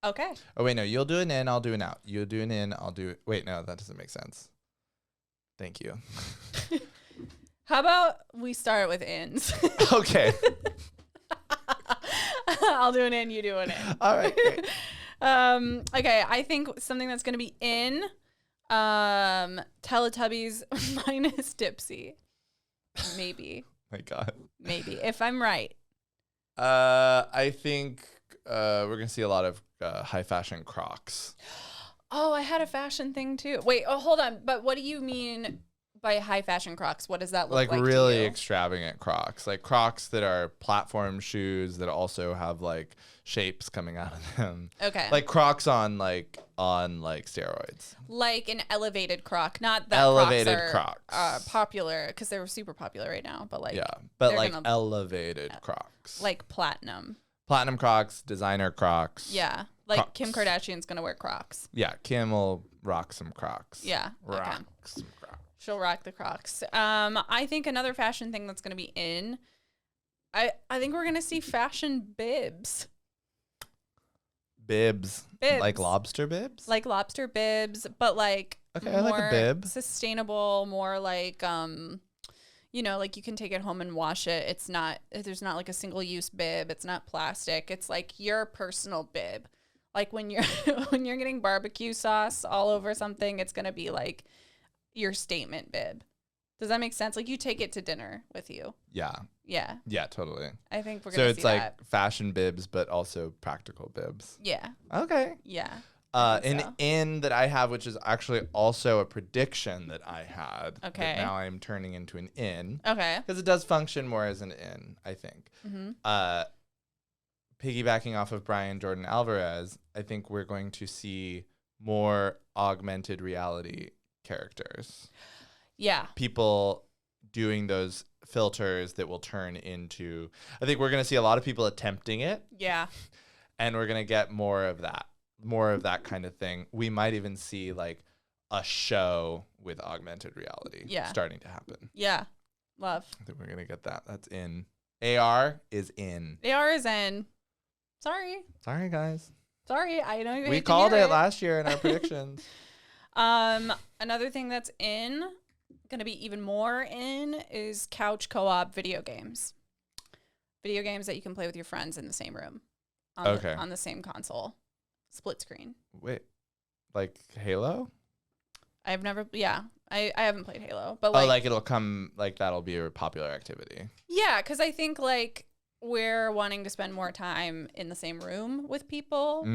Speaker 1: Okay.
Speaker 2: Oh wait, no, you'll do an in, I'll do an out. You'll do an in, I'll do. Wait, no, that doesn't make sense. Thank you.
Speaker 1: How about we start with ins?
Speaker 2: Okay.
Speaker 1: I'll do an in, you do an in.
Speaker 2: All right. Great.
Speaker 1: Okay, I think something that's gonna be in Teletubbies minus Dipsy. Maybe.
Speaker 2: My God.
Speaker 1: Maybe. If I'm right.
Speaker 2: I think we're gonna see a lot of high fashion Crocs.
Speaker 1: Oh, I had a fashion thing too. Wait, hold on. But what do you mean by high fashion Crocs? What does that look like?
Speaker 2: Like
Speaker 1: to
Speaker 2: really
Speaker 1: you?
Speaker 2: extravagant Crocs, like Crocs that are platform shoes that also have like shapes coming out of them.
Speaker 1: Okay.
Speaker 2: Like Crocs on steroids.
Speaker 1: Like an elevated Croc, not that
Speaker 2: Elevated
Speaker 1: Crocs are
Speaker 2: Crocs.
Speaker 1: popular because they're super popular right now. But like,
Speaker 2: Yeah, but
Speaker 1: they're
Speaker 2: like
Speaker 1: gonna-
Speaker 2: elevated Crocs.
Speaker 1: like platinum.
Speaker 2: Platinum Crocs, designer Crocs.
Speaker 1: Yeah, like
Speaker 2: Crocs.
Speaker 1: Kim Kardashian's gonna wear Crocs.
Speaker 2: Yeah, Kim will rock some Crocs.
Speaker 1: Yeah, okay.
Speaker 2: Rock some Crocs.
Speaker 1: She'll rock the Crocs. I think another fashion thing that's gonna be in. I think we're gonna see fashion bibs.
Speaker 2: Bibs.
Speaker 1: Bibs.
Speaker 2: Like lobster bibs?
Speaker 1: Like lobster bibs, but like
Speaker 2: Okay, I like a
Speaker 1: more
Speaker 2: bib.
Speaker 1: sustainable, more like like you can take it home and wash it. There's not like a single use bib. It's not plastic. It's like your personal bib. Like when you're when you're getting barbecue sauce all over something, it's gonna be like your statement bib Does that make sense? Like you take it to dinner with you.
Speaker 2: Yeah.
Speaker 1: Yeah.
Speaker 2: Yeah, totally.
Speaker 1: I think we're
Speaker 2: So
Speaker 1: gonna
Speaker 2: it's
Speaker 1: see
Speaker 2: like
Speaker 1: that.
Speaker 2: fashion bibs, but also practical bibs.
Speaker 1: Yeah.
Speaker 2: Okay.
Speaker 1: Yeah.
Speaker 2: An
Speaker 1: so.
Speaker 2: in that I have, which is actually also a prediction that I had.
Speaker 1: Okay.
Speaker 2: That now I'm turning into an in.
Speaker 1: Okay.
Speaker 2: Because it does function more as an in, I think.
Speaker 1: Mm-hmm.
Speaker 2: Piggybacking off of Brian Jordan Alvarez, I think we're going to see more augmented reality characters.
Speaker 1: Yeah.
Speaker 2: People doing those filters that will turn into. I think we're going to see a lot of people attempting it.
Speaker 1: Yeah.
Speaker 2: And we're going to get more of that kind of thing. We might even see like a show with augmented reality starting to happen.
Speaker 1: Yeah. Love.
Speaker 2: I think we're going to get that. That's in. AR is in.
Speaker 1: AR is in. Sorry,
Speaker 2: guys.
Speaker 1: Sorry. I know you.
Speaker 2: We
Speaker 1: hate
Speaker 2: called
Speaker 1: to hear
Speaker 2: it last year in our predictions.
Speaker 1: Another thing that's gonna be even more in, is couch co-op video games. Video games that you can play with your friends in the same room. On the same console, split screen.
Speaker 2: Wait, like Halo?
Speaker 1: I've never. Yeah, I haven't played Halo, but
Speaker 2: like it'll come, like that'll be a popular activity.
Speaker 1: Yeah, because I think like we're wanting to spend more time in the same room with people.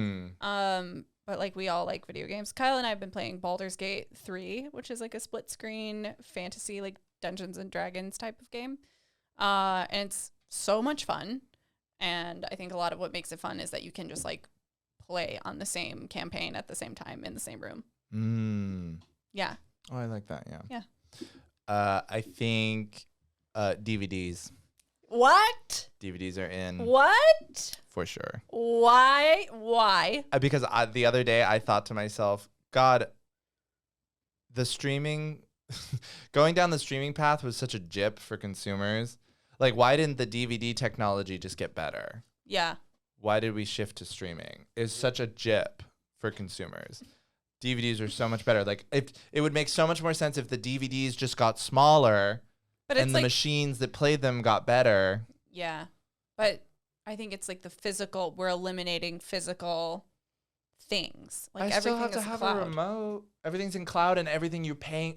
Speaker 1: But like we all like video games. Kyle and I have been playing Baldur's Gate 3, which is like a split screen fantasy, like Dungeons and Dragons type of game. And it's so much fun. And I think a lot of what makes it fun is that you can just like play on the same campaign at the same time in the same room. Yeah.
Speaker 2: Oh, I like that. Yeah.
Speaker 1: Yeah.
Speaker 2: I think DVDs.
Speaker 1: What?
Speaker 2: DVDs are in.
Speaker 1: What?
Speaker 2: For sure.
Speaker 1: Why?
Speaker 2: Because the other day I thought to myself, God, the streaming, going down the streaming path was such a jip for consumers. Like, why didn't the DVD technology just get better?
Speaker 1: Yeah.
Speaker 2: Why did we shift to streaming? It's such a jip for consumers. DVDs are so much better. Like, it would make so much more sense if the DVDs just got smaller, but and the machines that played them got better.
Speaker 1: Yeah. But I think it's like the physical, we're eliminating physical things. Like
Speaker 2: I still have to have a remote. Everything's in cloud, and everything you're paying.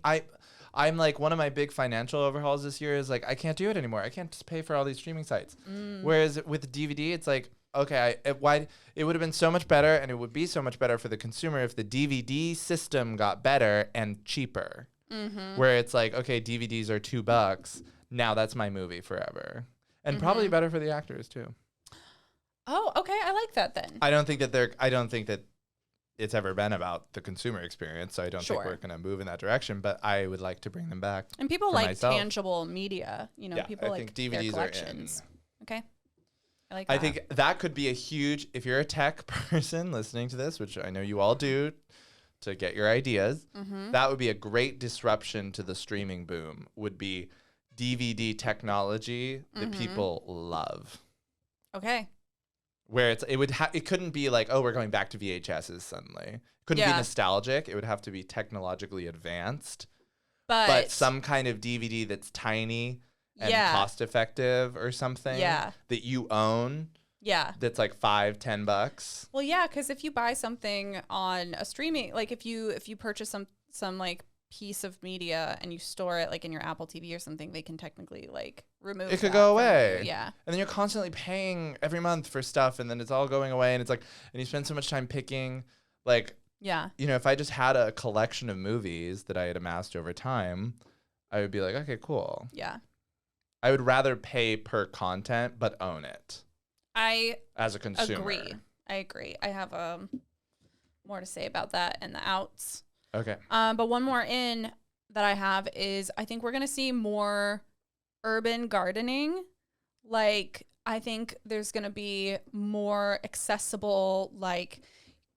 Speaker 2: I'm like, one of my big financial overhauls this year is like, I can't do it anymore. I can't just pay for all these streaming sites. Whereas with DVD, it's like, okay, it would have been so much better, and it would be so much better for the consumer if the DVD system got better and cheaper. Where it's like, okay, DVDs are $2. Now that's my movie forever. And probably better for the actors too.
Speaker 1: Oh, okay. I like that then.
Speaker 2: I don't think that it's ever been about the consumer experience, so I don't think we're going to move in that direction, but I would like to bring them back.
Speaker 1: And people like tangible media, people
Speaker 2: I
Speaker 1: like
Speaker 2: think
Speaker 1: their
Speaker 2: DVDs
Speaker 1: collections. Okay. I like that.
Speaker 2: I think that could be a huge, if you're a tech person listening to this, which I know you all do to get your ideas, that would be a great disruption to the streaming boom, would be DVD technology that people love.
Speaker 1: Okay.
Speaker 2: Where it couldn't be like, oh, we're going back to VHSs suddenly. It couldn't be nostalgic. It would have to be technologically advanced. But some kind of DVD that's tiny and cost effective or something that you own.
Speaker 1: Yeah.
Speaker 2: That's like $5-10.
Speaker 1: Well, yeah, because if you buy something on a streaming, like if you purchase some like piece of media and you store it like in your Apple TV or something, they can technically like remove
Speaker 2: it. Could go away.
Speaker 1: Yeah.
Speaker 2: And then you're constantly paying every month for stuff, and then it's all going away, and it's like, and you spend so much time picking, like, if I just had a collection of movies that I had amassed over time, I would be like, okay, cool.
Speaker 1: Yeah.
Speaker 2: I would rather pay per content but own it. As a consumer.
Speaker 1: I agree. I have more to say about that and the outs.
Speaker 2: Okay.
Speaker 1: But one more in that I have is I think we're going to see more urban gardening. Like, I think there's going to be more accessible, like,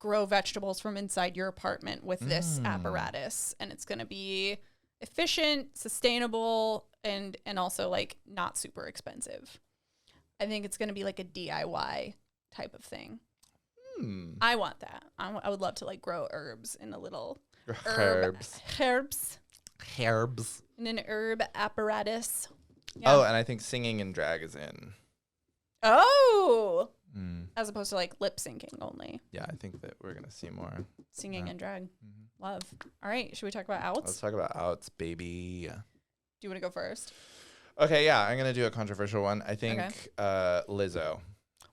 Speaker 1: grow vegetables from inside your apartment with this apparatus. And it's going to be efficient, sustainable, and also, like, not super expensive. I think it's going to be like a DIY type of thing. I want that. I would love to like grow herbs in a little herbs in an herb apparatus. Yeah.
Speaker 2: Oh, and I think singing and drag is in.
Speaker 1: Oh, as opposed to like lip syncing only.
Speaker 2: Yeah, I think that we're gonna see more
Speaker 1: singing and drag. Love. All right, should we talk about outs?
Speaker 2: Let's talk about outs, baby.
Speaker 1: Do you want to go first?
Speaker 2: Okay, yeah, I'm gonna do a controversial one. I think Lizzo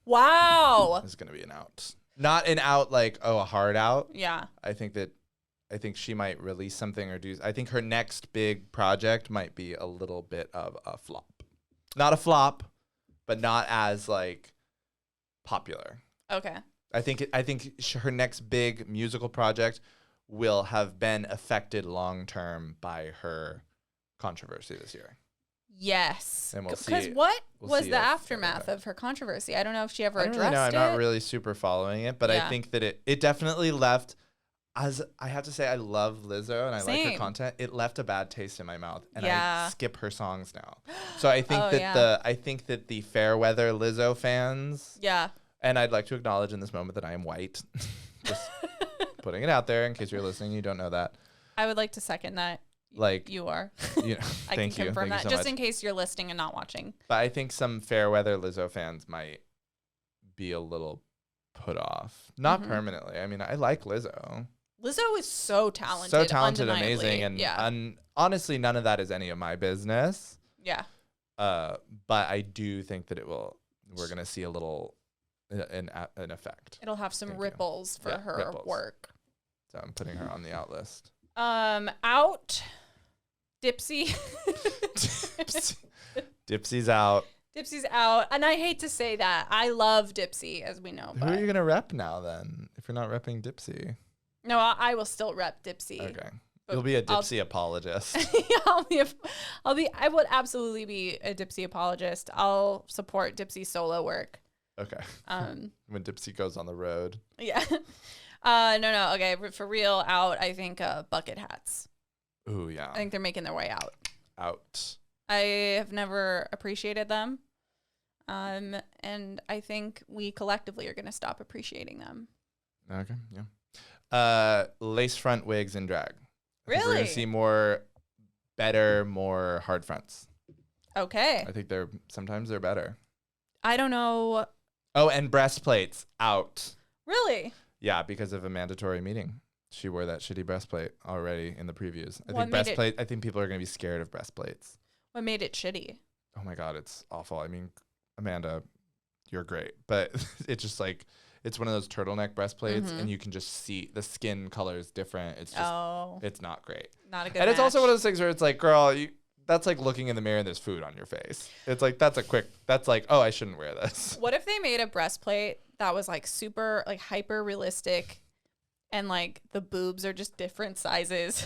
Speaker 1: Wow.
Speaker 2: is gonna be an out. Not an out like a hard out.
Speaker 1: Yeah.
Speaker 2: I think she might release something or do. I think her next big project might be a little bit of a flop. Not a flop, but not as like popular.
Speaker 1: Okay.
Speaker 2: I think her next big musical project will have been affected long term by her controversy this year.
Speaker 1: Yes.
Speaker 2: And we'll see.
Speaker 1: Because what
Speaker 2: We'll
Speaker 1: was
Speaker 2: see
Speaker 1: the
Speaker 2: if
Speaker 1: aftermath of her controversy? I don't know if she ever
Speaker 2: I don't
Speaker 1: addressed
Speaker 2: really know. I'm
Speaker 1: it.
Speaker 2: not really super following it, but I
Speaker 1: Yeah.
Speaker 2: think that it definitely left. As I have to say, I love Lizzo and I like her
Speaker 1: Same.
Speaker 2: content. It left a bad taste in my mouth, and
Speaker 1: Yeah.
Speaker 2: I skip her songs now. So I think
Speaker 1: Oh,
Speaker 2: that
Speaker 1: yeah.
Speaker 2: I think that the fair weather Lizzo fans,
Speaker 1: Yeah.
Speaker 2: and I'd like to acknowledge in this moment that I am white. Just putting it out there in case you're listening, you don't know that.
Speaker 1: I would like to second that.
Speaker 2: Like,
Speaker 1: You are.
Speaker 2: you know,
Speaker 1: I
Speaker 2: thank
Speaker 1: can
Speaker 2: you,
Speaker 1: confirm
Speaker 2: thank
Speaker 1: that
Speaker 2: you so
Speaker 1: just
Speaker 2: much.
Speaker 1: in case you're listening and not watching.
Speaker 2: But I think some fair weather Lizzo fans might be a little put off. Not
Speaker 1: Mhm.
Speaker 2: permanently. I mean, I like Lizzo.
Speaker 1: Lizzo is so talented.
Speaker 2: So talented,
Speaker 1: undeniably.
Speaker 2: amazing, and
Speaker 1: yeah.
Speaker 2: honestly, none of that is any of my business.
Speaker 1: Yeah.
Speaker 2: But I do think that we're gonna see a little an effect.
Speaker 1: It'll have some
Speaker 2: Thank you.
Speaker 1: ripples for
Speaker 2: Yeah,
Speaker 1: her
Speaker 2: ripples.
Speaker 1: work.
Speaker 2: So I'm putting her on the out list.
Speaker 1: Out. Dipsy.
Speaker 2: Dipsy's out.
Speaker 1: Dipsy's out. And I hate to say that. I love Dipsy, as we know.
Speaker 2: Who
Speaker 1: But
Speaker 2: are you gonna rep now then? If you're not repping Dipsy,
Speaker 1: no, I will still rep Dipsy.
Speaker 2: okay,
Speaker 1: But
Speaker 2: you'll be a
Speaker 1: I'll-
Speaker 2: Dipsy apologist.
Speaker 1: I would absolutely be a Dipsy apologist. I'll support Dipsy's solo work.
Speaker 2: Okay,
Speaker 1: Um,
Speaker 2: when Dipsy goes on the road.
Speaker 1: yeah. No. Okay, for real, out. I think bucket hats.
Speaker 2: Ooh yeah,
Speaker 1: I think they're making their way out.
Speaker 2: out.
Speaker 1: I have never appreciated them. And I think we collectively are going to stop appreciating them.
Speaker 2: Okay, yeah. Lace front wigs and drag. I think we're
Speaker 1: Really?
Speaker 2: gonna see more hard fronts.
Speaker 1: Okay.
Speaker 2: I think sometimes they're better.
Speaker 1: I don't know.
Speaker 2: Oh, and breastplates out.
Speaker 1: Really?
Speaker 2: Yeah, because of a mandatory meeting. She wore that shitty breastplate already in the previews.
Speaker 1: What made it-
Speaker 2: I think people are gonna be scared of breastplates.
Speaker 1: What made it shitty?
Speaker 2: Oh my god, it's awful. I mean, Amanda, you're great, but it's just like it's one of those turtleneck breastplates,
Speaker 1: Mhm.
Speaker 2: and you can just see the skin color is different. It's just
Speaker 1: Oh,
Speaker 2: it's not great.
Speaker 1: not a good
Speaker 2: And it's also
Speaker 1: match.
Speaker 2: one of those things where it's like, girl, that's like looking in the mirror and there's food on your face. It's like that's like, oh, I shouldn't wear this.
Speaker 1: What if they made a breastplate that was like super, like hyper realistic and like the boobs are just different sizes?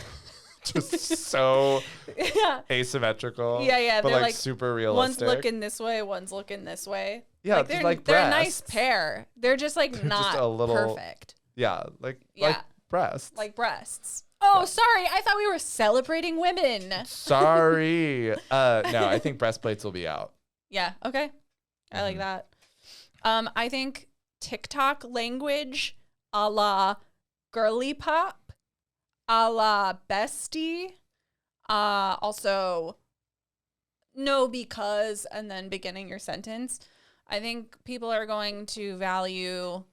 Speaker 2: Just so
Speaker 1: Yeah.
Speaker 2: asymmetrical.
Speaker 1: Yeah,
Speaker 2: But
Speaker 1: they're
Speaker 2: like
Speaker 1: like,
Speaker 2: super
Speaker 1: One's
Speaker 2: realistic.
Speaker 1: looking this way, one's looking this way.
Speaker 2: Yeah,
Speaker 1: like
Speaker 2: just
Speaker 1: they're
Speaker 2: like
Speaker 1: they're a nice
Speaker 2: breasts.
Speaker 1: pair. They're just like
Speaker 2: They're
Speaker 1: not
Speaker 2: just a little-
Speaker 1: perfect.
Speaker 2: Yeah, like
Speaker 1: Yeah.
Speaker 2: breasts.
Speaker 1: Like breasts. Oh,
Speaker 2: Yeah.
Speaker 1: sorry. I thought we were celebrating women.
Speaker 2: Sorry. No, I think breastplates will be out.
Speaker 1: Yeah. Okay. I like
Speaker 2: Mhm.
Speaker 1: that. I think TikTok language, a la girly pop, a la bestie. Also, no, because, and then beginning your sentence. I think people are going to value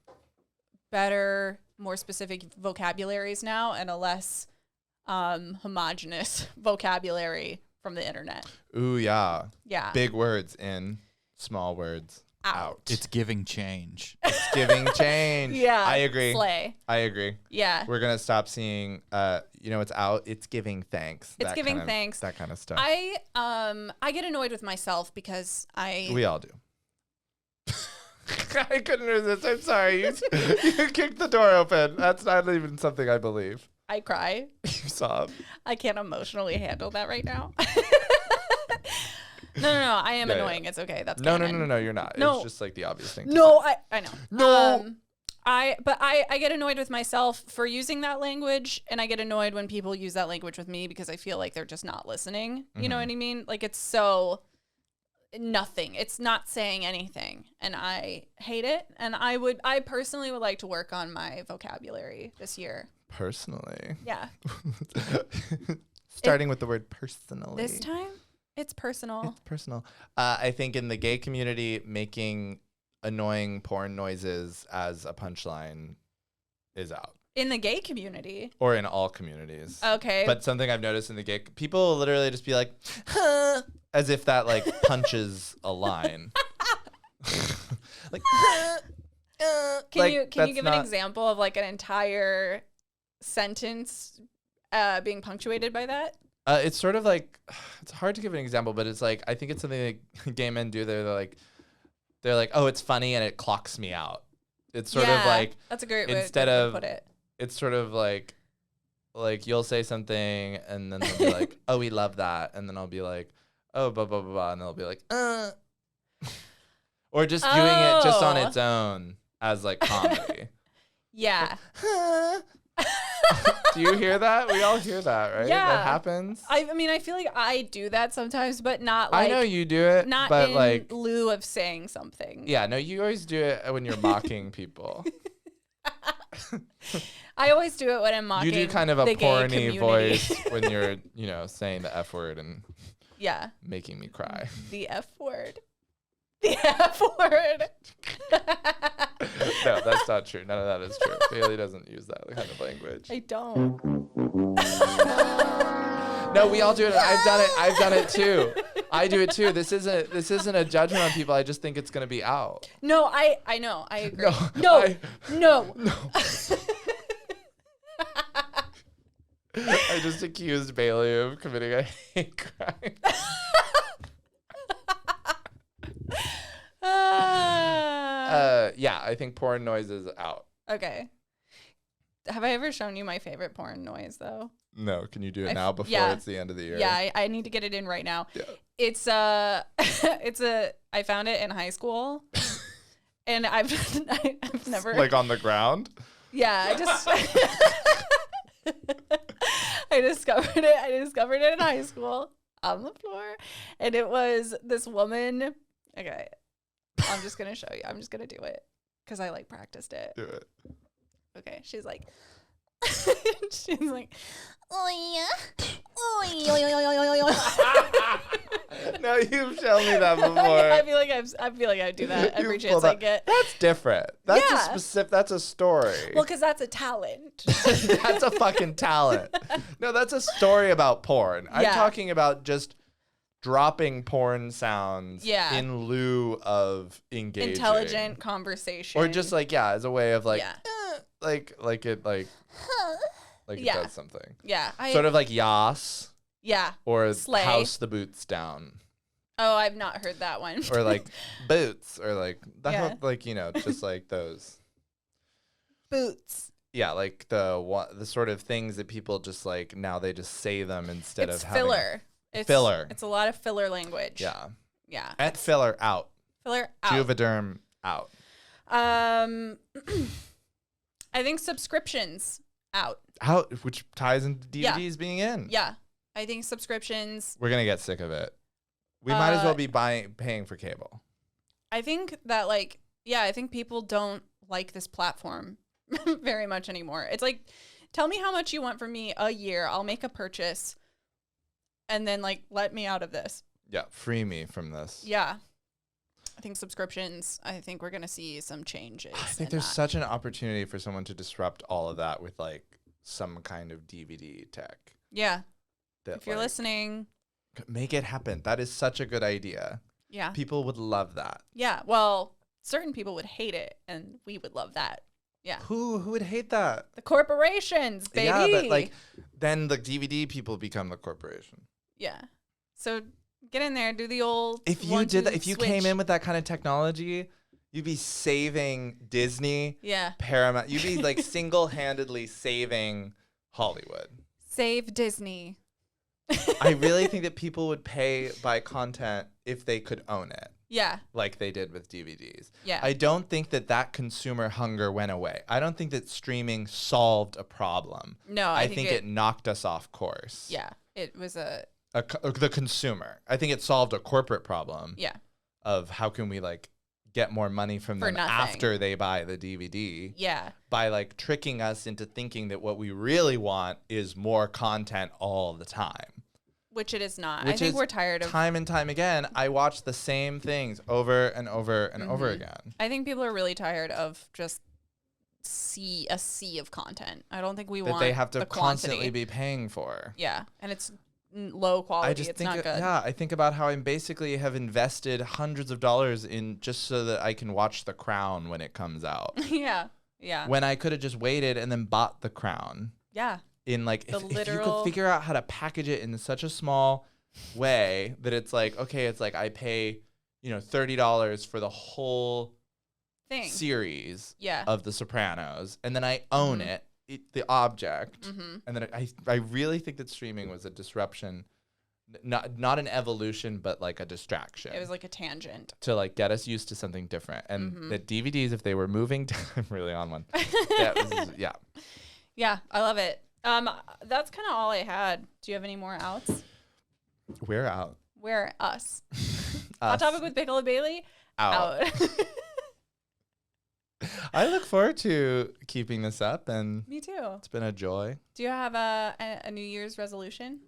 Speaker 1: better, more specific vocabularies now and a less homogenous vocabulary from the internet.
Speaker 2: Ooh, yeah.
Speaker 1: Yeah.
Speaker 2: Big words in small words.
Speaker 1: Out.
Speaker 3: It's giving change.
Speaker 2: It's giving change.
Speaker 1: Yeah.
Speaker 2: I agree.
Speaker 1: Slay.
Speaker 2: I agree.
Speaker 1: Yeah.
Speaker 2: We're gonna stop seeing it's out. It's giving thanks.
Speaker 1: It's
Speaker 2: That
Speaker 1: giving
Speaker 2: kind of-
Speaker 1: thanks.
Speaker 2: That kind of stuff.
Speaker 1: I get annoyed with myself because
Speaker 2: We all do. I couldn't resist. I'm sorry. You kicked the door open. That's not even something I believe.
Speaker 1: I cry.
Speaker 2: You sob.
Speaker 1: I can't emotionally handle that right now. No. I am
Speaker 2: Yeah, yeah.
Speaker 1: annoying. It's okay. That's
Speaker 2: No,
Speaker 1: canon.
Speaker 2: no. You're not.
Speaker 1: No.
Speaker 2: It's just like the obvious thing. to
Speaker 1: No, I know.
Speaker 2: No.
Speaker 1: I get annoyed with myself for using that language, and I get annoyed when people use that language with me because I feel like they're just not listening. You know
Speaker 2: Mhm.
Speaker 1: what I mean? Like it's so nothing. It's not saying anything, and I hate it. And I personally would like to work on my vocabulary this year.
Speaker 2: Personally.
Speaker 1: Yeah,
Speaker 2: Starting with the word personally.
Speaker 1: this time it's personal.
Speaker 2: It's personal. I think in the gay community, making annoying porn noises as a punchline is out.
Speaker 1: In the gay community.
Speaker 2: Or in all communities.
Speaker 1: Okay.
Speaker 2: But something I've noticed in the gay, people will literally just be like, huh, as if that like punches a line. Like,
Speaker 1: Can you give an example of like an entire sentence being punctuated by that?
Speaker 2: It's sort of like, it's hard to give an example, but it's like, I think it's something that gay men do. They're like, oh, it's funny and it clocks me out. It's sort of like,
Speaker 1: that's a great way
Speaker 2: instead
Speaker 1: to
Speaker 2: of
Speaker 1: put it.
Speaker 2: It's sort of like you'll say something and then they'll be like, oh, we love that. And then I'll be like, oh, blah, blah, blah, blah. And they'll be like, or just doing it just on its own as like comedy.
Speaker 1: Yeah.
Speaker 2: Do you hear that? We all hear that, right?
Speaker 1: Yeah.
Speaker 2: That happens.
Speaker 1: I mean, I feel like I do that sometimes, but not like.
Speaker 2: I know you do it,
Speaker 1: not
Speaker 2: but
Speaker 1: in
Speaker 2: like
Speaker 1: lieu of saying something.
Speaker 2: Yeah, no, you always do it when you're mocking people.
Speaker 1: I always do it when I'm mocking.
Speaker 2: You do kind of a
Speaker 1: the gay
Speaker 2: porny
Speaker 1: community.
Speaker 2: voice when you're, saying the F word and making me cry.
Speaker 1: The F word. The F word.
Speaker 2: No, that's not true. None of that is true. Bailey doesn't use that kind of language.
Speaker 1: I don't.
Speaker 2: No, we all do it. I've done it too. I do it too. This isn't a judgment on people. I just think it's gonna be out.
Speaker 1: No, I know. I agree.
Speaker 2: No.
Speaker 1: No.
Speaker 2: I just accused Bailey of committing a hate crime. Yeah, I think porn noise is out.
Speaker 1: Okay. Have I ever shown you my favorite porn noise though?
Speaker 2: No, can you do it now before it's the end of the year?
Speaker 1: Yeah, I need to get it in right now.
Speaker 2: Yeah.
Speaker 1: It's I found it in high school, and I've never
Speaker 2: like on the ground.
Speaker 1: Yeah, I discovered it in high school on the floor, and it was this woman. Okay, I'm just gonna show you. I'm just gonna do it because I like practiced it.
Speaker 2: Do it.
Speaker 1: Okay, she's like, oh yeah,
Speaker 2: No, you've shown me that before.
Speaker 1: I feel like I do that every chance I get.
Speaker 2: That's different. That's a specific. That's a story.
Speaker 1: Well, because that's a talent.
Speaker 2: That's a fucking talent. No, that's a story about porn. I'm talking about just dropping porn sounds in lieu of engaging.
Speaker 1: Intelligent conversation.
Speaker 2: Or just like, as a way of like, it does something.
Speaker 1: Yeah.
Speaker 2: Sort of like yas.
Speaker 1: Yeah.
Speaker 2: Or
Speaker 1: Slay.
Speaker 2: house the boots down.
Speaker 1: Oh, I've not heard that one.
Speaker 2: Or like boots or like, like, just like those.
Speaker 1: Boots.
Speaker 2: Yeah, like the sort of things that people just like, now they just say them instead of having.
Speaker 1: Filler. It's
Speaker 2: filler.
Speaker 1: It's a lot of filler language.
Speaker 2: Yeah.
Speaker 1: Yeah.
Speaker 2: And filler out.
Speaker 1: Filler out.
Speaker 2: Juvederm out.
Speaker 1: I think subscriptions out.
Speaker 2: Out, which ties into DVDs being in.
Speaker 1: Yeah. I think subscriptions.
Speaker 2: We're going to get sick of it. We might as well be paying for cable.
Speaker 1: I think that I think people don't like this platform very much anymore. It's like, tell me how much you want from me a year. I'll make a purchase. And then let me out of this.
Speaker 2: Yeah, free me from this.
Speaker 1: Yeah. I think subscriptions, I think we're going to see some changes.
Speaker 2: I think there's such an opportunity for someone to disrupt all of that with some kind of DVD tech.
Speaker 1: Yeah. If you're listening.
Speaker 2: Make it happen. That is such a good idea.
Speaker 1: Yeah.
Speaker 2: People would love that.
Speaker 1: Yeah. Well, certain people would hate it and we would love that. Yeah.
Speaker 2: Who would hate that?
Speaker 1: The corporations, baby.
Speaker 2: Yeah, but then the DVD people become the corporation.
Speaker 1: Yeah. So get in there, do the old.
Speaker 2: If you did that, if you came in with that kind of technology, you'd be saving Disney.
Speaker 1: Yeah.
Speaker 2: Paramount. You'd be single-handedly saving Hollywood.
Speaker 1: Save Disney.
Speaker 2: I really think that people would pay by content if they could own it.
Speaker 1: Yeah.
Speaker 2: Like they did with DVDs.
Speaker 1: Yeah.
Speaker 2: I don't think that consumer hunger went away. I don't think that streaming solved a problem.
Speaker 1: No,
Speaker 2: I think it knocked us off course.
Speaker 1: Yeah. It was
Speaker 2: the consumer. I think it solved a corporate problem.
Speaker 1: Yeah.
Speaker 2: Of how can we get more money from them after they buy the DVD.
Speaker 1: Yeah.
Speaker 2: By tricking us into thinking that what we really want is more content all the time.
Speaker 1: Which it is not. I think we're tired of
Speaker 2: time and time again. I watch the same things over and over and over again.
Speaker 1: I think people are really tired of just see a sea of content. I don't think we
Speaker 2: that
Speaker 1: want
Speaker 2: they have to
Speaker 1: the
Speaker 2: constantly
Speaker 1: quantity.
Speaker 2: be paying for.
Speaker 1: Yeah, and it's low quality.
Speaker 2: I just
Speaker 1: It's
Speaker 2: think,
Speaker 1: not good.
Speaker 2: yeah, I think about how I basically have invested hundreds of dollars in just so that I can watch The Crown when it comes out.
Speaker 1: Yeah. Yeah.
Speaker 2: When I could have just waited and then bought The Crown.
Speaker 1: Yeah.
Speaker 2: In like, if you could
Speaker 1: literal-
Speaker 2: figure out how to package it in such a small way that it's like, okay, it's like I pay, $30 for the whole
Speaker 1: Thing.
Speaker 2: series
Speaker 1: Yeah.
Speaker 2: of The Sopranos, and then I own it, the object, and then I really think that streaming was a disruption, not an evolution, but like a distraction.
Speaker 1: It was like a tangent.
Speaker 2: To like get us used to something different, and the DVDs, if they were moving, I'm really on one. Yeah.
Speaker 1: Yeah, I love it. That's kind of all I had. Do you have any more outs?
Speaker 2: We're out.
Speaker 1: Where us? Hot Topic with Pickle and Bailey?
Speaker 2: Out. I look forward to keeping this up, and
Speaker 1: Me too.
Speaker 2: it's been a joy.
Speaker 1: Do you have a New Year's resolution?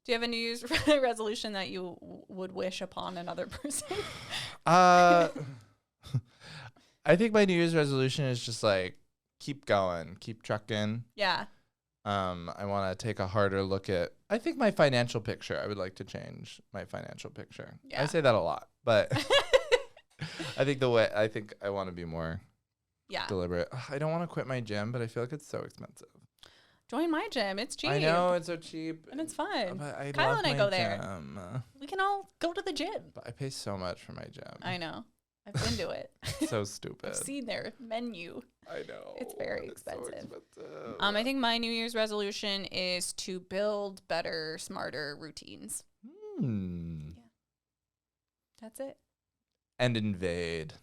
Speaker 1: Do you have a New Year's resolution that you would wish upon another person?
Speaker 2: I think my New Year's resolution is just like keep going, keep trucking.
Speaker 1: Yeah.
Speaker 2: I want to take a harder look at, I think, my financial picture. I would like to change my financial picture.
Speaker 1: Yeah.
Speaker 2: I say that a lot, but I think I want to be more deliberate. I don't want to quit my gym, but I feel like it's so expensive.
Speaker 1: Join my gym. It's cheap.
Speaker 2: I know, it's so cheap.
Speaker 1: And it's fun.
Speaker 2: But I
Speaker 1: Kyle
Speaker 2: love
Speaker 1: and I
Speaker 2: my
Speaker 1: go there.
Speaker 2: gym.
Speaker 1: We can all go to the gym.
Speaker 2: But I pay so much for my gym.
Speaker 1: I know. I've been to it.
Speaker 2: So stupid.
Speaker 1: I've seen their menu.
Speaker 2: I know.
Speaker 1: It's very
Speaker 2: so
Speaker 1: expensive.
Speaker 2: expensive.
Speaker 1: I think my New Year's resolution is to build better, smarter routines. That's it.
Speaker 2: And invade.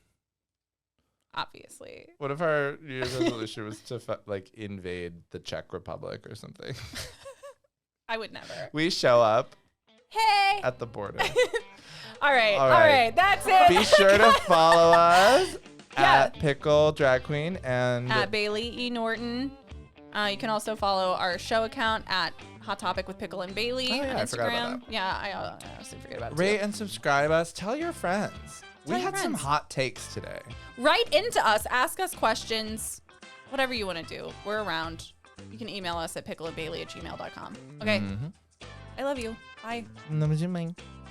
Speaker 1: Obviously.
Speaker 2: What if our New Year's resolution was to invade the Czech Republic or something?
Speaker 1: I would never.
Speaker 2: We show up
Speaker 1: Hey.
Speaker 2: at the border.
Speaker 1: All right.
Speaker 2: All right.
Speaker 1: That's it.
Speaker 2: Be sure to follow us
Speaker 1: Yeah.
Speaker 2: at Pickle Drag Queen and
Speaker 1: At Bailey E. Norton. You can also follow our show account at Hot Topic with Pickle and Bailey
Speaker 2: Oh, yeah,
Speaker 1: on
Speaker 2: I forgot about
Speaker 1: Instagram. Yeah, I honestly forget about it.
Speaker 2: rate
Speaker 1: Too.
Speaker 2: and subscribe us. Tell your friends.
Speaker 1: Tell
Speaker 2: We
Speaker 1: your
Speaker 2: had some
Speaker 1: friends.
Speaker 2: hot takes today.
Speaker 1: Write into us. Ask us questions. Whatever you want to do. We're around. You can email us at pickleandbailey@gmail.com. Okay. I love you. Bye.
Speaker 2: Mm-hmm.